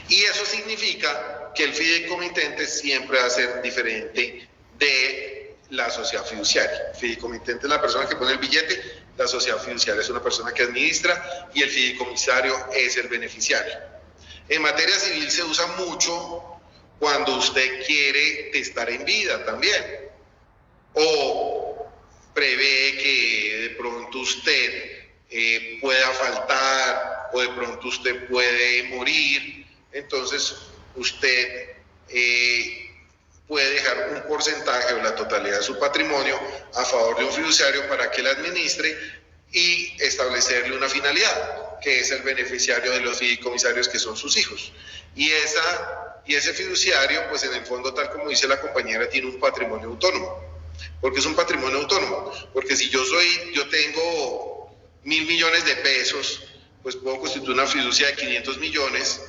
Y eso significa que el fideicomitente siempre va a ser diferente de la sociedad fiduciaria. El fideicomitente es la persona que pone el billete, la sociedad fiduciaria es una persona que administra y el fideicomisario es el beneficiario. En materia civil se usa mucho cuando usted quiere testar en vida también, o prevé que de pronto usted pueda faltar o de pronto usted puede morir, entonces usted puede dejar un porcentaje o la totalidad de su patrimonio a favor de un fiduciario para que le administre y establecerle una finalidad, que es el beneficiario de los fideicomisarios, que son sus hijos. Y ese fiduciario, pues en el fondo, tal como dice la compañera, tiene un patrimonio autónomo. ¿Por qué es un patrimonio autónomo? Porque si yo tengo 1.000 millones de pesos, pues puedo constituir una fiducia de 500 millones,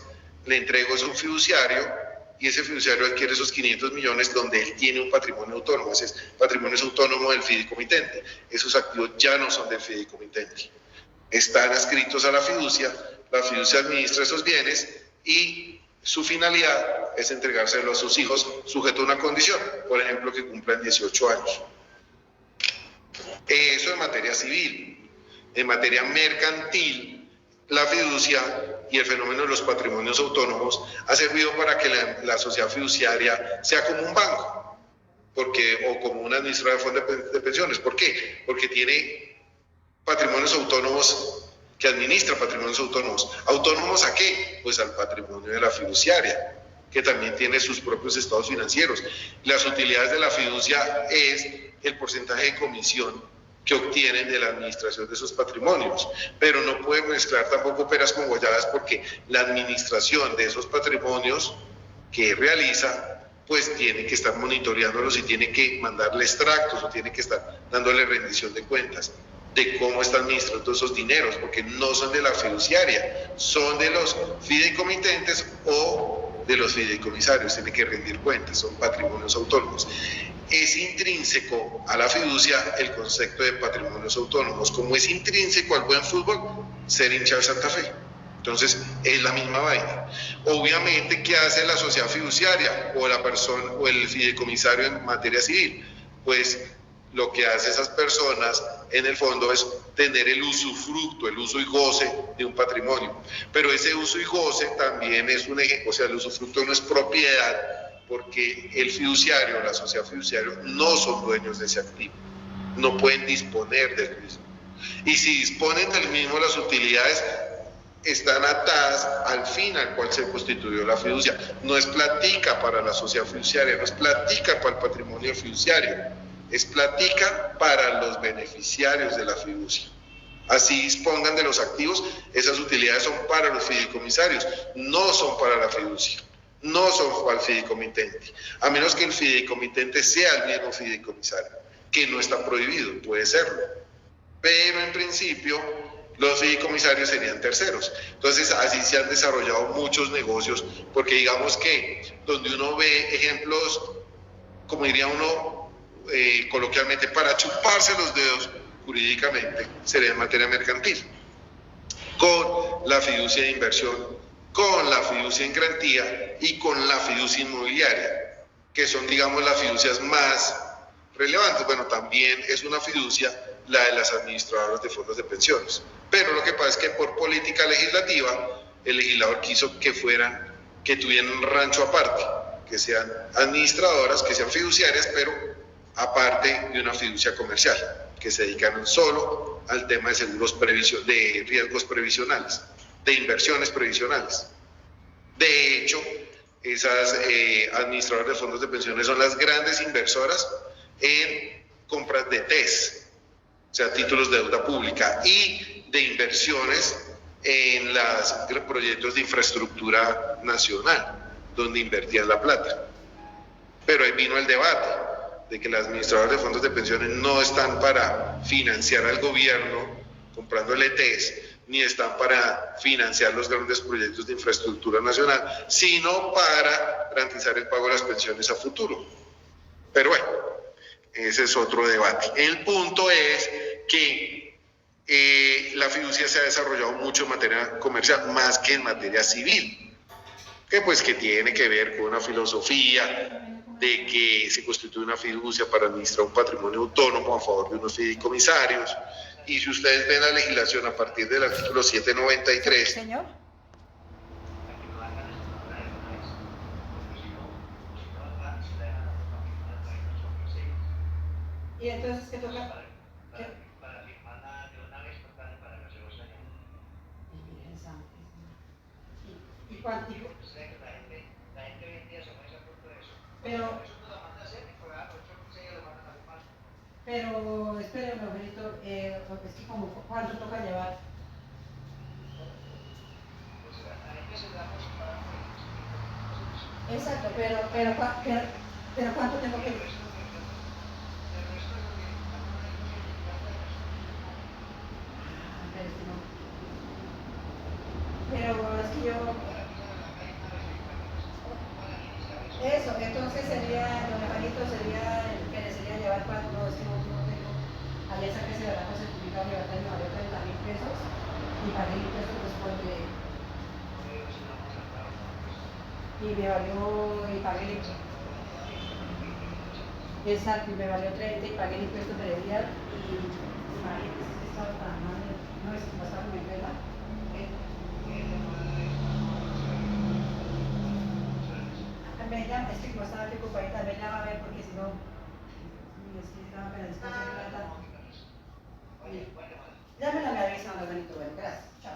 le entrego eso a un fiduciario, y ese fiduciario adquiere esos 500 millones donde él tiene un patrimonio autónomo. Ese patrimonio es autónomo del fideicomitente. Esos activos ya no son del fideicomitente. Están adscritos a la fiducia administra esos bienes y su finalidad es entregárselo a sus hijos sujeto a una condición, por ejemplo, que cumplan 18 años. Eso en materia civil. En materia mercantil, la fiducia y el fenómeno de los patrimonios autónomos ha servido para que la sociedad fiduciaria sea como un banco, o como un administrador de fondos de pensiones. ¿Por qué? Porque tiene patrimonios autónomos, que administra patrimonios autónomos. ¿Autónomos a qué? Pues al patrimonio de la fiduciaria, que también tiene sus propios estados financieros. Las utilidades de la fiducia es el porcentaje de comisión que obtienen de la administración de esos patrimonios, pero no pueden mezclar tampoco peras con guayadas, porque la administración de esos patrimonios que realiza, pues tiene que estar monitoreándolos y tiene que mandarle extractos o tiene que estar dándole rendición de cuentas de cómo está administrando esos dineros, porque no son de la fiduciaria, son de los fideicomitentes o de los fideicomisarios, tiene que rendir cuentas, son patrimonios autónomos. Es intrínseco a la fiducia el concepto de patrimonios autónomos, como es intrínseco al buen fútbol ser hincha de Santa Fe. Entonces es la misma vaina. Obviamente, ¿qué hace la sociedad fiduciaria o la persona o el fideicomisario en materia civil? Pues lo que hace esas personas en el fondo es tener el usufructo, el uso y goce de un patrimonio. Pero ese uso y goce también es o sea, el usufructo no es propiedad, porque el fiduciario, la sociedad fiduciaria, no son dueños de ese activo, no pueden disponer del mismo. Y si disponen del mismo, las utilidades están atadas al fin al cual se constituyó la fiducia. No es platica para la sociedad fiduciaria, no es platica para el patrimonio fiduciario, es platica para los beneficiarios de la fiducia. Así dispongan de los activos, esas utilidades son para los fideicomisarios, no son para la fiducia, no son para el fideicomitente, a menos que el fideicomitente sea el mismo fideicomisario, que no está prohibido, puede serlo, pero en principio los fideicomisarios serían terceros. Entonces así se han desarrollado muchos negocios, porque digamos que donde uno ve ejemplos, como diría uno coloquialmente, para chuparse los dedos jurídicamente, sería en materia mercantil, con la fiducia de inversión, con la fiducia en garantía y con la fiducia inmobiliaria, que son, digamos, las fiducias más relevantes. Bueno, también es una fiducia la de las administradoras de fondos de pensiones, pero lo que pasa es que por política legislativa el legislador quiso que tuvieran un rancho aparte, que sean administradoras, que sean fiduciarias, pero aparte de una fiducia comercial, que se dedican solo al tema de seguros de riesgos previsionales, de inversiones previsionales. De hecho, esas administradoras de fondos de pensiones son las grandes inversoras en compras de TES, o sea, títulos de deuda pública, y de inversiones en los proyectos de infraestructura nacional, donde invertían la plata. Pero ahí vino el debate de que las administradoras de fondos de pensiones no están para financiar al gobierno comprándole TES, ni están para financiar los grandes proyectos de infraestructura nacional, sino para garantizar el pago de las pensiones a futuro. Pero bueno, ese es otro debate. El punto es que la fiducia se ha desarrollado mucho en materia comercial, más que en materia civil, que tiene que ver con una filosofía de que se constituye una fiducia para administrar un patrimonio autónomo a favor de unos fideicomisarios. Y si ustedes ven la legislación a partir del artículo 793... Señor. ¿Y entonces qué toca? Para firmarla de una vez, para que se los hayan. ¿Y cuánto? La gente hoy en día se pone a punto de eso. Pero, eso no la manda a hacer, ni por la 8 le mandan a firmar. pero espérenme, Roberto, porque es que como cuánto toca llevar. Pues la gente se da por separado. Exacto, pero ¿cuánto tengo que llevar? Pero es que yo... Eso, entonces sería, lo mejorito sería el que desearía llevar cuatro, no, es que no tengo. Ayer saqué ese barato certificado de libertad y me valió 30.000 pesos y pagué 1.000 pesos después de... y me valió, y pagué, exacto, y me valió 30 y pagué el impuesto predial y imagínense, estaba tan mal, no es que pasaba mi regla. Me llama, es que como estaba preocupadita, me llama a ver porque si no, es que estaba penalizando la plata. Ya me avisan, Margarito, bueno, gracias, chao.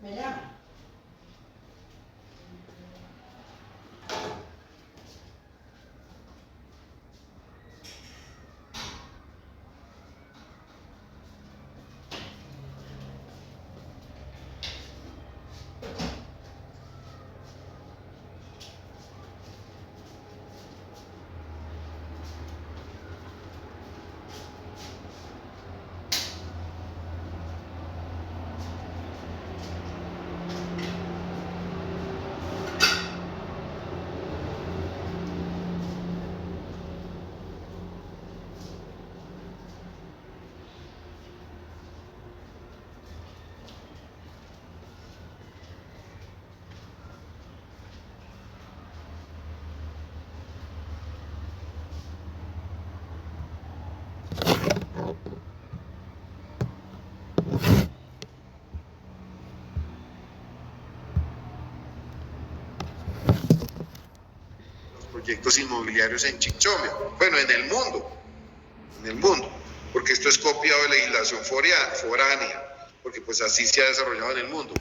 Me llama. Proyectos inmobiliarios en Chichomia, bueno, en el mundo, porque esto es copiado de legislación foránea, porque pues así se ha desarrollado en el mundo.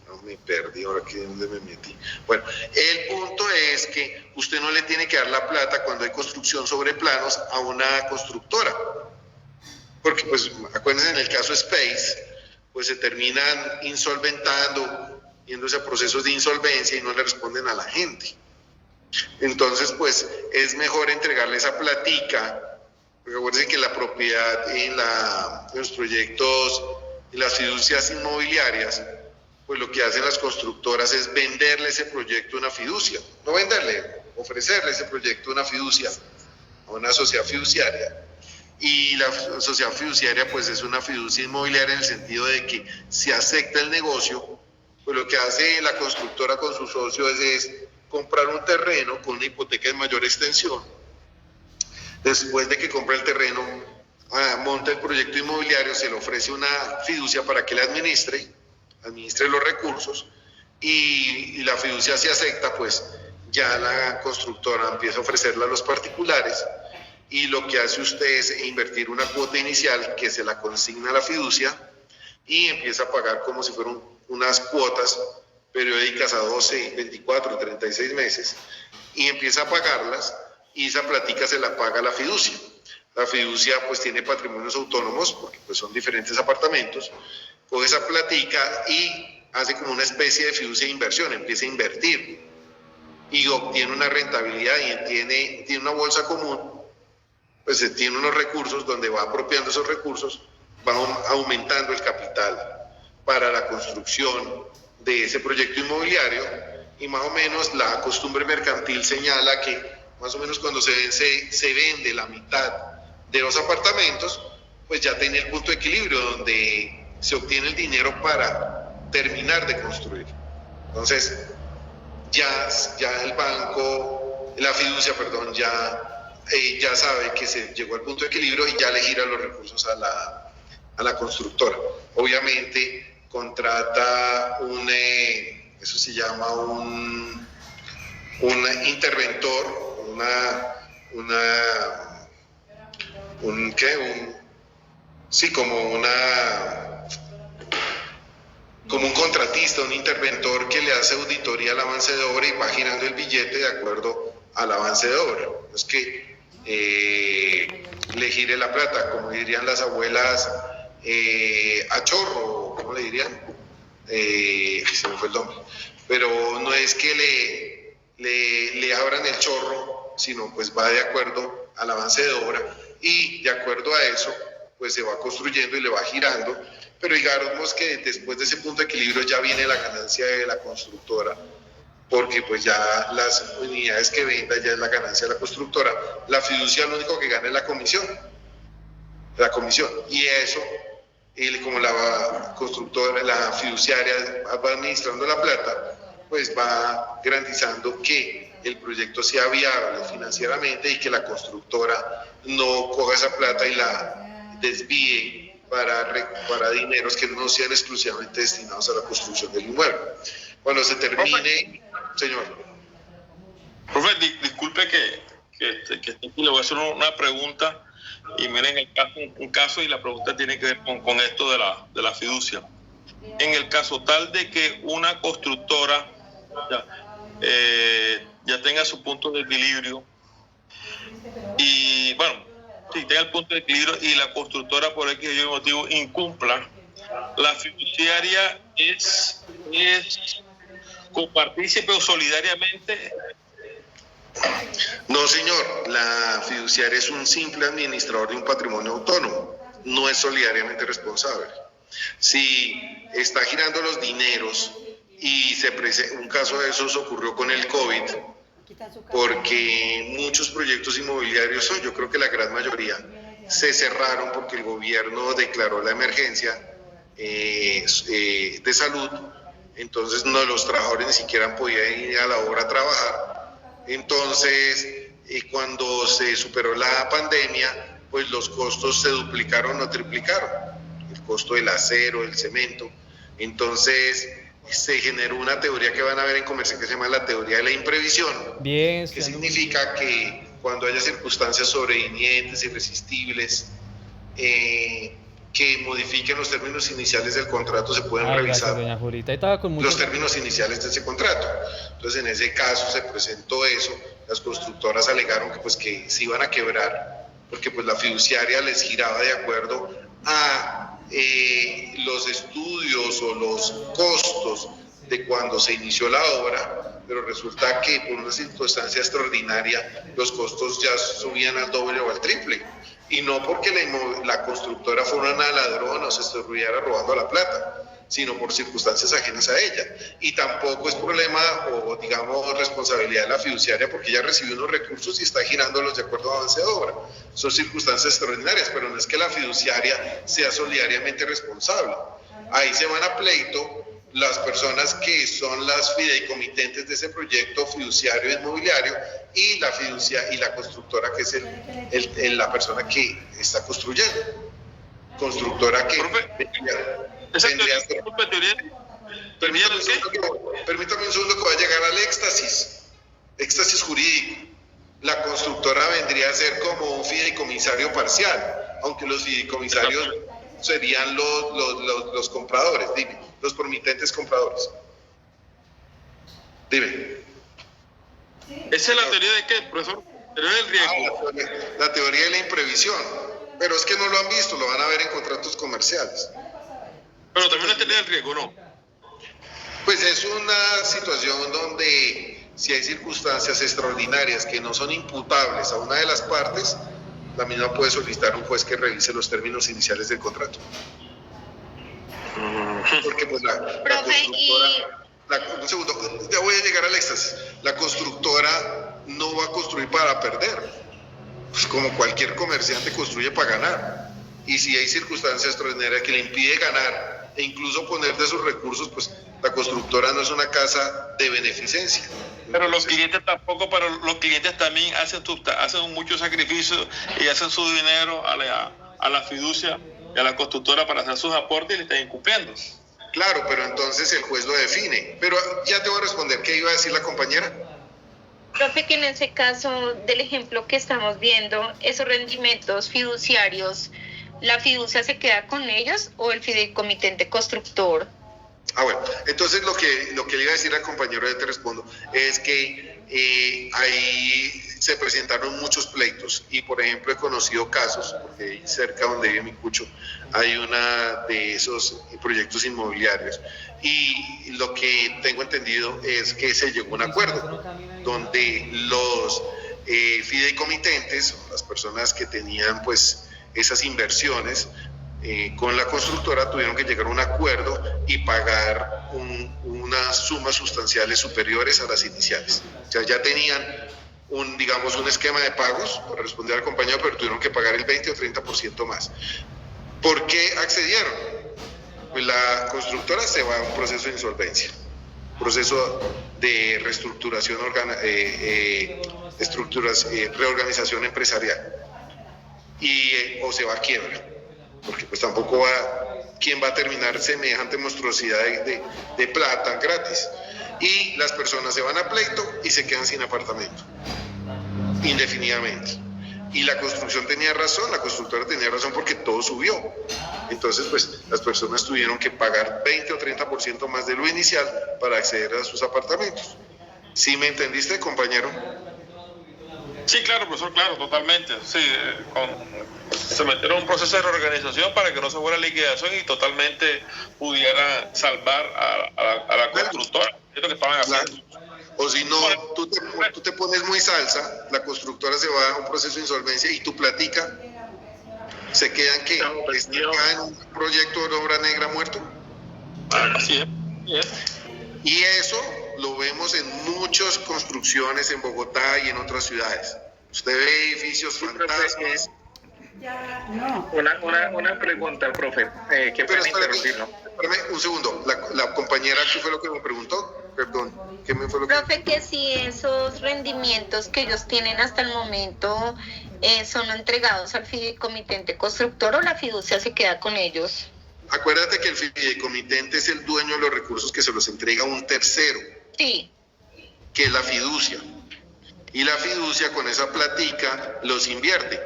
No, me perdí, ahora aquí dónde me metí. Bueno, el punto es que usted no le tiene que dar la plata cuando hay construcción sobre planos a una constructora, porque pues acuérdense, en el caso Space, pues se terminan insolventando, yéndose a procesos de insolvencia y no le responden a la gente. Entonces, pues es mejor entregarle esa platica, porque acuérdense que la propiedad en los proyectos y las fiducias inmobiliarias, pues lo que hacen las constructoras es venderle ese proyecto a una fiducia, no venderle, ofrecerle ese proyecto a una fiducia, a una sociedad fiduciaria. Y la sociedad fiduciaria pues es una fiducia inmobiliaria en el sentido de que si acepta el negocio, pues lo que hace la constructora con sus socios es comprar un terreno con una hipoteca de mayor extensión. Después de que compra el terreno, monta el proyecto inmobiliario, se le ofrece una fiducia para que le administre los recursos, y la fiducia si acepta, pues ya la constructora empieza a ofrecerla a los particulares, y lo que hace usted es invertir una cuota inicial que se la consigna a la fiducia y empieza a pagar como si fueran unas cuotas periódicas a 12, 24, 36 meses, y empieza a pagarlas, y esa platica se la paga la fiducia. La fiducia pues tiene patrimonios autónomos, porque pues son diferentes apartamentos, coge esa platica y hace como una especie de fiducia de inversión, empieza a invertir y obtiene una rentabilidad y tiene una bolsa común, pues tiene unos recursos donde va apropiando esos recursos, va aumentando el capital para la construcción de ese proyecto inmobiliario, y más o menos la costumbre mercantil señala que más o menos cuando se vende la mitad de los apartamentos, pues ya tiene el punto de equilibrio donde se obtiene el dinero para terminar de construir. Entonces ya el banco, la fiducia, perdón, ya sabe que se llegó al punto de equilibrio y ya le gira los recursos a la constructora. Obviamente contrata eso se llama un interventor, como un contratista, un interventor que le hace auditoría al avance de obra y va girando el billete de acuerdo al avance de obra. No es que le gire la plata, como dirían las abuelas, a chorro, ¿cómo le dirían? Se me fue el nombre. Pero no es que le abran el chorro, sino pues va de acuerdo al avance de obra, y de acuerdo a eso pues se va construyendo y le va girando. Pero digamos que después de ese punto de equilibrio ya viene la ganancia de la constructora, porque pues ya las unidades que venda ya es la ganancia de la constructora. La fiducia lo único que gana es la comisión, y eso, como la constructora, la fiduciaria va administrando la plata, pues va garantizando que el proyecto sea viable financieramente y que la constructora no coja esa plata y la desvíe para dineros que no sean exclusivamente destinados a la construcción del inmueble. Cuando se termine, señor. Profe, disculpe que esté aquí, le voy a hacer una pregunta y miren un caso y la pregunta tiene que ver con esto de la fiducia. En el caso tal de que una constructora ya tenga su punto de equilibrio y bueno, si tenga el punto de equilibrio y la constructora por X o Y motivo incumpla, la fiduciaria es copartícipe o solidariamente. No, señor, la fiduciaria es un simple administrador de un patrimonio autónomo, no es solidariamente responsable. Si está girando los dineros y un caso de esos ocurrió con el COVID, porque muchos proyectos inmobiliarios, yo creo que la gran mayoría, se cerraron porque el gobierno declaró la emergencia de salud, entonces los trabajadores ni siquiera podían ir a la obra a trabajar. Entonces, cuando se superó la pandemia, pues los costos se duplicaron o triplicaron, el costo del acero, el cemento. Entonces se generó una teoría que van a ver en comercio que se llama la teoría de la imprevisión, que significa que cuando haya circunstancias sobrevinientes, irresistibles, que modifiquen los términos iniciales del contrato, se pueden revisar los términos iniciales de ese contrato. Entonces, en ese caso se presentó eso, las constructoras alegaron que se iban a quebrar, porque pues la fiduciaria les giraba de acuerdo a los estudios o los costos de cuando se inició la obra, pero resulta que por una circunstancia extraordinaria los costos ya subían al doble o al triple. Y no porque la constructora fuera una ladrona o se estuviera robando la plata, sino por circunstancias ajenas a ella. Y tampoco es problema o, digamos, responsabilidad de la fiduciaria porque ella recibió unos recursos y está girándolos de acuerdo a avance de obra. Son circunstancias extraordinarias, pero no es que la fiduciaria sea solidariamente responsable. Ahí se van a pleito las personas que son las fideicomitentes de ese proyecto fiduciario inmobiliario y la constructora que es la persona que está construyendo. Constructora que permítame un segundo que va a llegar al éxtasis jurídico. La constructora vendría a ser como un fideicomisario parcial, aunque los fideicomisarios serían los compradores, los promitentes compradores. Dime. ¿Esa es la teoría de qué, profesor? ¿Teoría del riesgo? La teoría de la imprevisión. Pero es que no lo han visto, lo van a ver en contratos comerciales. Pero también la teoría del riesgo, ¿no? Pues es una situación donde si hay circunstancias extraordinarias que no son imputables a una de las partes, la misma puede solicitar a un juez que revise los términos iniciales del contrato. Porque pues la constructora... un segundo, ya voy a llegar al éxtasis. La constructora no va a construir para perder. Pues como cualquier comerciante construye para ganar. Y si hay circunstancias extraordinarias que le impide ganar e incluso poner de sus recursos, pues la constructora no es una casa de beneficencia. Pero los clientes tampoco, pero los clientes también hacen muchos sacrificios y hacen su dinero a la fiducia y a la constructora para hacer sus aportes y le están incumpliendo. Claro, pero entonces el juez lo define. Pero ya te voy a responder, ¿qué iba a decir la compañera? Profe, que en ese caso del ejemplo que estamos viendo, esos rendimientos fiduciarios, ¿la fiducia se queda con ellos o el fideicomitente constructor? Bueno, entonces lo que le iba a decir al compañero, ya te respondo, es que ahí se presentaron muchos pleitos y por ejemplo he conocido casos, porque cerca donde vive mi cucho hay una de esos proyectos inmobiliarios y lo que tengo entendido es que se llegó a un acuerdo donde los fideicomitentes, las personas que tenían pues esas inversiones con la constructora tuvieron que llegar a un acuerdo y pagar unas sumas sustanciales superiores a las iniciales. O sea, ya tenían un esquema de pagos para responder al compañero, pero tuvieron que pagar el 20 o 30% más. ¿Por qué accedieron? Pues la constructora se va a un proceso de insolvencia proceso de reestructuración, reorganización empresarial, o se va a quiebra, porque pues tampoco ¿quién va a terminar semejante monstruosidad de plata gratis? Y las personas se van a pleito y se quedan sin apartamento indefinidamente. Y la construcción tenía razón, la constructora tenía razón porque todo subió. Entonces, pues las personas tuvieron que pagar 20 o 30% más de lo inicial para acceder a sus apartamentos. ¿Sí me entendiste, compañero? Sí, claro, profesor, claro, totalmente. Sí, se metieron en un proceso de reorganización para que no se fuera liquidación y totalmente pudiera salvar a la constructora. Es lo que estaban haciendo. O si no, tú te pones muy salsa, la constructora se va a un proceso de insolvencia y tu platica se queda en en un proyecto de obra negra muerto. Así es. Y eso lo vemos en muchas construcciones en Bogotá y en otras ciudades. Usted ve edificios fantasmas. Una pregunta, profe. ¿Qué pena interrumpirlo? Espérame un segundo. La compañera, ¿qué fue lo que me preguntó? Perdón, ¿qué me fue lo que...? Profe, que si esos rendimientos que ellos tienen hasta el momento son entregados al fideicomitente constructor o la fiducia se queda con ellos. Acuérdate que el fideicomitente es el dueño de los recursos que se los entrega a un tercero. Sí. Que es la fiducia. Y la fiducia con esa platica los invierte.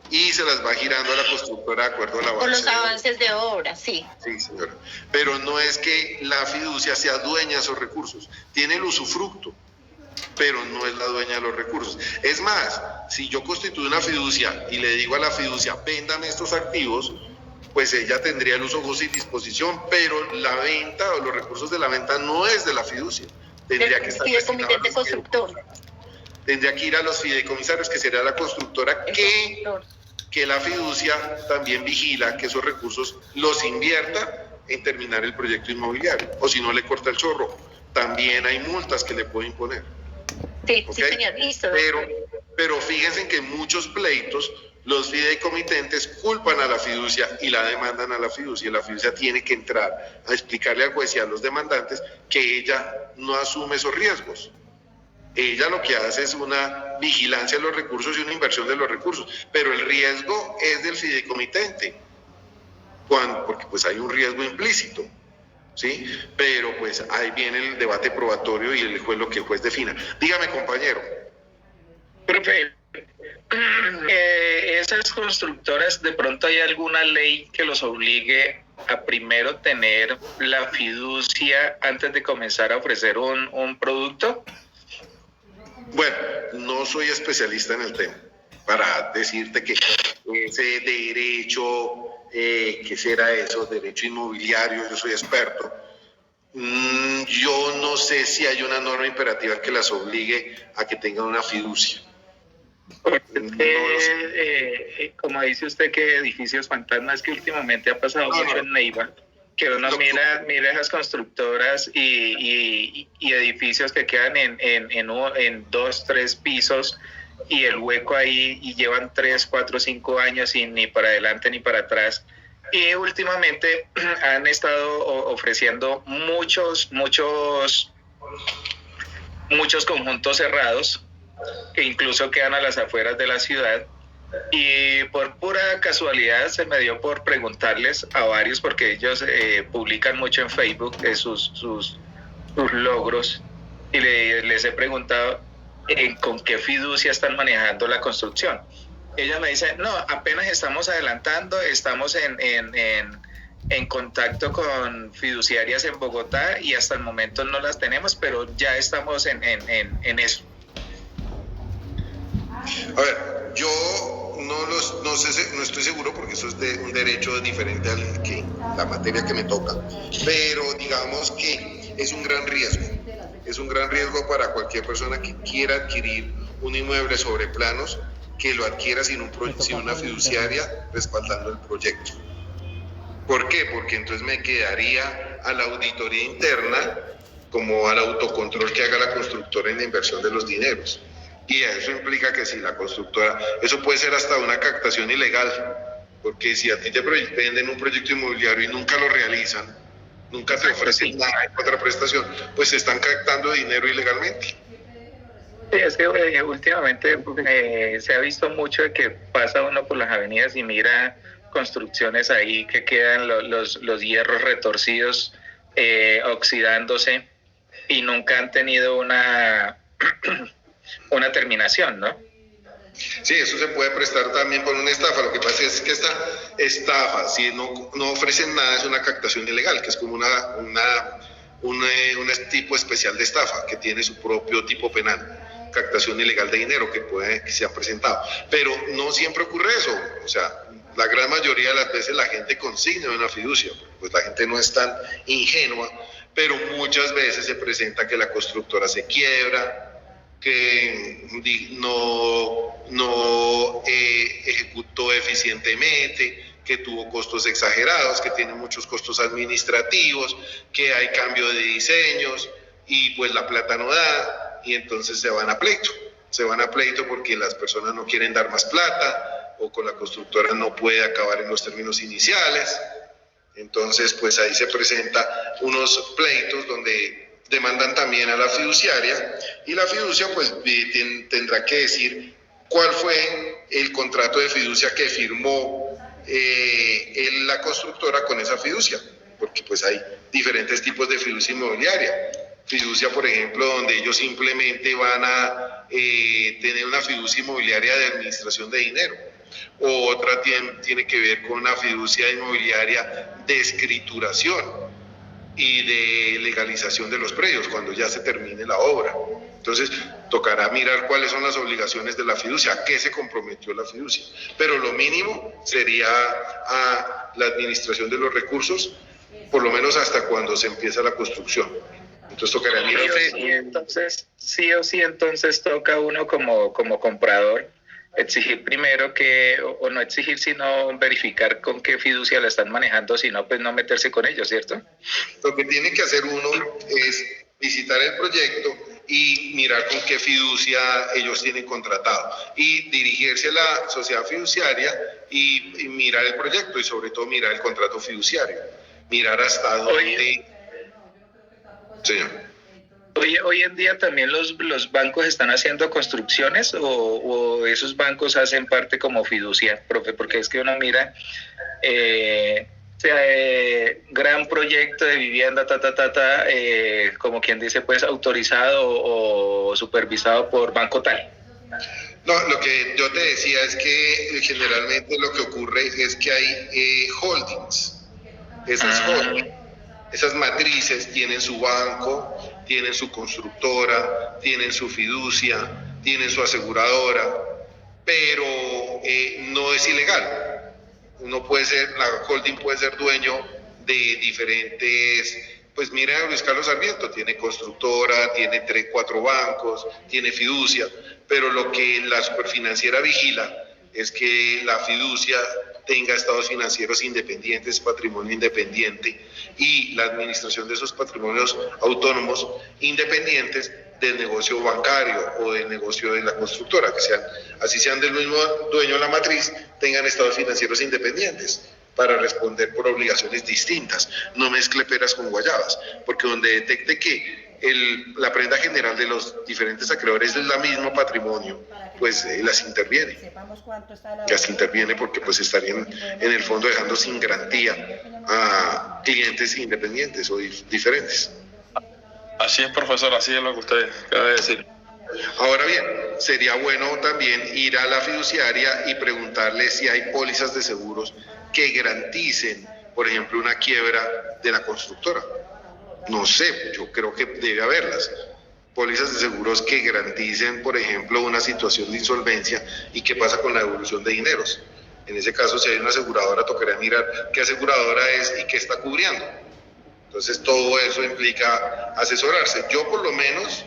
Y se las va girando a la constructora de acuerdo al avance. Con los avances de obra, sí. Sí, señora. Pero no es que la fiducia sea dueña de esos recursos. Tiene el usufructo, pero no es la dueña de los recursos. Es más, si yo constituyo una fiducia y le digo a la fiducia, vendan estos activos, pues ella tendría el uso, goce y disposición, pero la venta o los recursos de la venta no es de la fiducia. Tendría que estar fideicomitente constructor. Tendría que ir a los fideicomisarios, que sería la constructora, que la fiducia también vigila que esos recursos los invierta en terminar el proyecto inmobiliario, o si no le corta el chorro. También hay multas que le puede imponer. Sí, ¿Okay? sí, señor, listo. Pero fíjense en que en muchos pleitos los fideicomitentes culpan a la fiducia y la demandan a la fiducia. La fiducia tiene que entrar a explicarle al juez y a los demandantes que ella no asume esos riesgos. Ella lo que hace es una vigilancia de los recursos y una inversión de los recursos, pero el riesgo es del fideicomitente, porque pues hay un riesgo implícito, ¿sí? Pero pues ahí viene el debate probatorio y el juez lo que el juez defina. Dígame, compañero. Profe, esas constructoras, ¿de pronto hay alguna ley que los obligue a primero tener la fiducia antes de comenzar a ofrecer un producto? Bueno, no soy especialista en el tema para decirte que ese derecho, ¿qué será eso? Derecho inmobiliario, yo soy experto. Yo no sé si hay una norma imperativa que las obligue a que tengan una fiducia. Como dice usted que edificios fantasmas, que últimamente ha pasado mucho en Neiva, que uno mira esas constructoras y edificios que quedan en 2, 3 pisos y el hueco ahí y llevan 3, 4, 5 años y ni para adelante ni para atrás. Y últimamente han estado ofreciendo muchos conjuntos cerrados que incluso quedan a las afueras de la ciudad. Y por pura casualidad se me dio por preguntarles a varios, porque ellos publican mucho en Facebook sus logros, y les he preguntado con qué fiducia están manejando la construcción. Ellos me dicen, no, apenas estamos adelantando, estamos en contacto con fiduciarias en Bogotá y hasta el momento no las tenemos, pero ya estamos en eso. A ver, yo no estoy seguro porque eso es de un derecho diferente al que la materia que me toca, pero digamos que es un gran riesgo. Es un gran riesgo para cualquier persona que quiera adquirir un inmueble sobre planos, que lo adquiera sin una fiduciaria respaldando el proyecto. ¿Por qué? Porque entonces me quedaría a la auditoría interna como al autocontrol que haga la constructora en la inversión de los dineros. Y eso implica que si la constructora, eso puede ser hasta una captación ilegal, porque si a ti te venden un proyecto inmobiliario y nunca lo realizan, nunca te ofrecen nada en contraprestación, pues se están captando dinero ilegalmente. Sí, es que últimamente se ha visto mucho de que pasa uno por las avenidas y mira construcciones ahí que quedan los hierros retorcidos, oxidándose, y nunca han tenido una terminación, ¿no? Sí, eso se puede prestar también por una estafa. Lo que pasa es que esta estafa, si no ofrecen nada, es una captación ilegal, que es como un tipo especial de estafa que tiene su propio tipo penal. Captación ilegal de dinero que se ha presentado, pero no siempre ocurre eso. O sea, la gran mayoría de las veces la gente consigna una fiducia, pues la gente no es tan ingenua, pero muchas veces se presenta que la constructora se quiebra, que no ejecutó eficientemente, que tuvo costos exagerados, que tiene muchos costos administrativos, que hay cambio de diseños y pues la plata no da. Y entonces se van a pleito porque las personas no quieren dar más plata o con la constructora no puede acabar en los términos iniciales. Entonces pues ahí se presenta unos pleitos donde demandan también a la fiduciaria y la fiducia pues tendrá que decir cuál fue el contrato de fiducia que firmó la constructora con esa fiducia, porque pues hay diferentes tipos de fiducia inmobiliaria. Fiducia, por ejemplo, donde ellos simplemente van a tener una fiducia inmobiliaria de administración de dinero, o otra tiene que ver con una fiducia inmobiliaria de escrituración y de legalización de los predios cuando ya se termine la obra. Entonces tocará mirar cuáles son las obligaciones de la fiducia, a qué se comprometió la fiducia, pero lo mínimo sería a la administración de los recursos, por lo menos hasta cuando se empieza la construcción. Entonces tocaría mirar. Sí o sí, entonces toca uno como comprador exigir primero o no exigir, sino verificar con qué fiducia la están manejando, sino pues no meterse con ellos, ¿cierto? Lo que tiene que hacer uno es visitar el proyecto y mirar con qué fiducia ellos tienen contratado y dirigirse a la sociedad fiduciaria y mirar el proyecto y sobre todo mirar el contrato fiduciario, mirar hasta dónde... Señor. Hoy en día también los bancos están haciendo construcciones o esos bancos hacen parte como fiducia, profe, porque es que uno mira gran proyecto de vivienda, como quien dice, pues autorizado o supervisado por banco tal. No, lo que yo te decía es que generalmente lo que ocurre es que hay holdings. Esas matrices tienen su banco, tienen su constructora, tienen su fiducia, tienen su aseguradora, pero no es ilegal. La holding puede ser dueño de diferentes, pues mira Luis Carlos Sarmiento, tiene constructora, tiene 3, 4 bancos, tiene fiducia, pero lo que la superfinanciera vigila es que la fiducia tenga estados financieros independientes, patrimonio independiente y la administración de esos patrimonios autónomos independientes del negocio bancario o del negocio de la constructora, que sean del mismo dueño de la matriz, tengan estados financieros independientes para responder por obligaciones distintas, no mezcle peras con guayabas, porque donde detecte que la prenda general de los diferentes acreedores es el mismo patrimonio, pues las interviene porque pues estarían en el fondo dejando sin garantía a clientes independientes o diferentes. Así es, profesor, así es lo que usted acaba de decir. Ahora bien, sería bueno también ir a la fiduciaria y preguntarle si hay pólizas de seguros que garanticen, por ejemplo, una quiebra de la constructora. No sé, yo creo que debe haberlas. Pólizas de seguros que garanticen, por ejemplo, una situación de insolvencia y qué pasa con la devolución de dineros. En ese caso, si hay una aseguradora, tocaría mirar qué aseguradora es y qué está cubriendo. Entonces, todo eso implica asesorarse. Yo, por lo menos,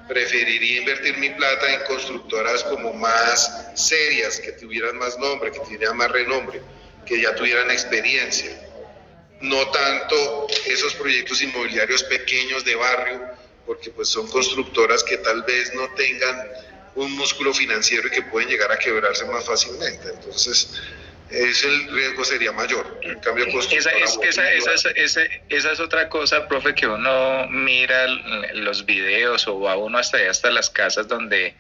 preferiría invertir mi plata en constructoras como más serias, que tuvieran más nombre, que tuvieran más renombre, que ya tuvieran experiencia. No tanto esos proyectos inmobiliarios pequeños de barrio, porque pues son constructoras que tal vez no tengan un músculo financiero y que pueden llegar a quebrarse más fácilmente. Entonces, el riesgo sería mayor. En cambio, esa es otra cosa, profe, que uno mira los videos o va uno hasta allá, hasta las casas donde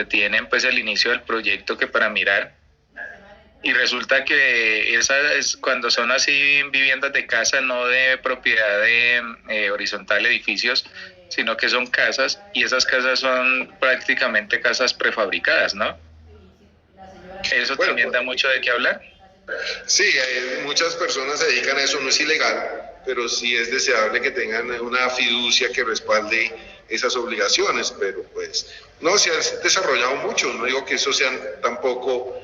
tienen pues el inicio del proyecto que para mirar, y resulta que cuando son así viviendas de casa, no de propiedad de horizontal edificios, sino que son casas, y esas casas son prácticamente casas prefabricadas, ¿no? Eso también da mucho de qué hablar. Sí, muchas personas se dedican a eso, no es ilegal, pero sí es deseable que tengan una fiducia que respalde esas obligaciones, pero pues no se ha desarrollado mucho, no digo que eso sean tampoco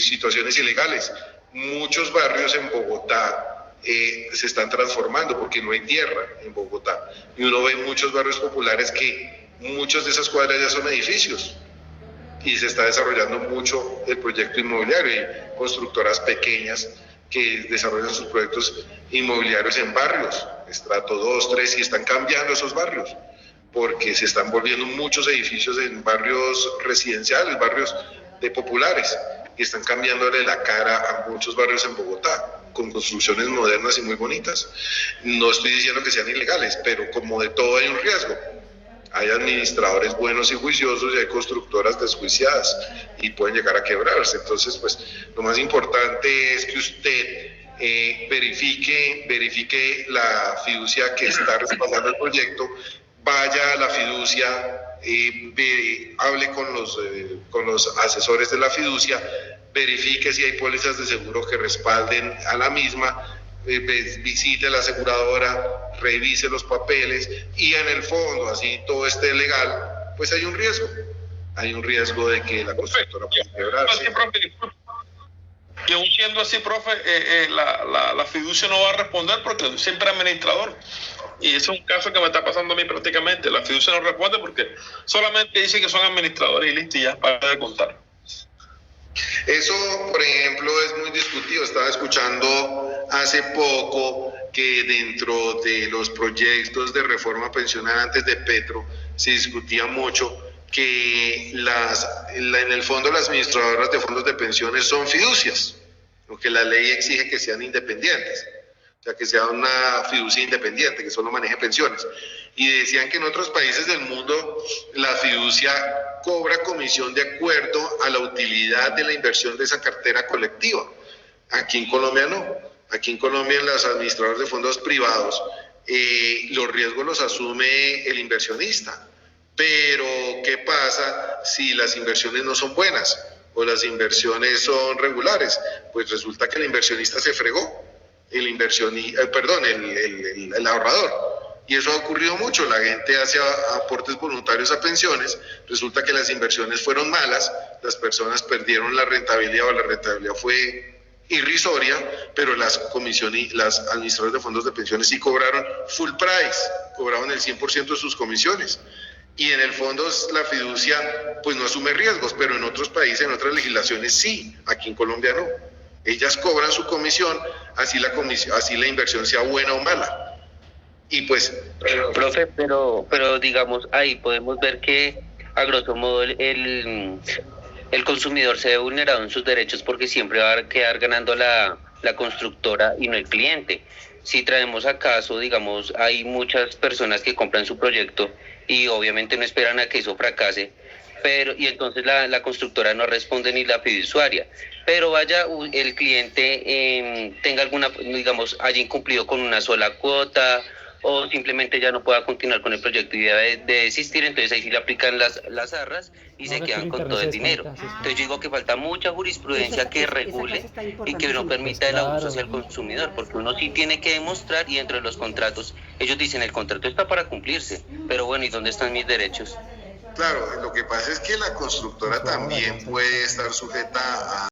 situaciones ilegales. Muchos barrios en Bogotá se están transformando porque no hay tierra en Bogotá, y uno ve muchos barrios populares que muchas de esas cuadras ya son edificios, y se está desarrollando mucho el proyecto inmobiliario, y constructoras pequeñas que desarrollan sus proyectos inmobiliarios en barrios, estrato 2, 3, y están cambiando esos barrios, porque se están volviendo muchos edificios en barrios residenciales, barrios de populares, y están cambiándole la cara a muchos barrios en Bogotá, con construcciones modernas y muy bonitas. No estoy diciendo que sean ilegales, pero como de todo hay un riesgo. Hay administradores buenos y juiciosos y hay constructoras desjuiciadas y pueden llegar a quebrarse. Entonces, pues, lo más importante es que usted verifique la fiducia que está respaldando el proyecto, vaya a la fiducia, hable con los asesores de la fiducia, verifique si hay pólizas de seguro que respalden a la misma, visite a la aseguradora, revise los papeles, y en el fondo, así todo esté legal, pues hay un riesgo de que la constructora pueda quebrarse. Y aún siendo así, profe, la fiducia no va a responder porque siempre es administrador. Y ese es un caso que me está pasando a mí prácticamente. La fiducia no responde porque solamente dice que son administradores y listo, y ya para de contar. Eso, por ejemplo, es muy discutido. Estaba escuchando hace poco que dentro de los proyectos de reforma pensional antes de Petro se discutía mucho que en el fondo las administradoras de fondos de pensiones son fiducias, porque la ley exige que sean independientes, o sea, que sea una fiducia independiente, que solo maneje pensiones. Y decían que en otros países del mundo la fiducia cobra comisión de acuerdo a la utilidad de la inversión de esa cartera colectiva. Aquí en Colombia no. Aquí en Colombia, en los administradores de fondos privados, los riesgos los asume el inversionista. Pero, ¿qué pasa si las inversiones no son buenas o las inversiones son regulares? Pues resulta que el inversionista se fregó, el ahorrador. Y eso ha ocurrido mucho, la gente hace aportes voluntarios a pensiones, resulta que las inversiones fueron malas, las personas perdieron la rentabilidad o la rentabilidad fue irrisoria, pero las administradoras de fondos de pensiones sí cobraron full price, cobraron el 100% de sus comisiones. Y en el fondo la fiducia pues no asume riesgos, pero en otros países, en otras legislaciones sí, aquí en Colombia no. Ellas cobran su comisión, así la inversión sea buena o mala. Y pues... Profe, pero digamos, ahí podemos ver que a grosso modo el consumidor se ve vulnerado en sus derechos porque siempre va a quedar ganando la constructora y no el cliente. Si traemos a caso, digamos, hay muchas personas que compran su proyecto y obviamente no esperan a que eso fracase, y entonces la constructora no responde ni la fiduciaria, pero vaya el cliente tenga haya incumplido con una sola cuota o simplemente ya no pueda continuar con el proyecto y debe de desistir, entonces ahí sí le aplican las arras y se quedan con todo el dinero. Entonces yo digo que falta mucha jurisprudencia que regule y que no permita el abuso hacia el consumidor, porque uno sí tiene que demostrar, y dentro de los contratos, ellos dicen el contrato está para cumplirse, pero bueno, ¿y dónde están mis derechos? Claro, lo que pasa es que la constructora también puede estar sujeta a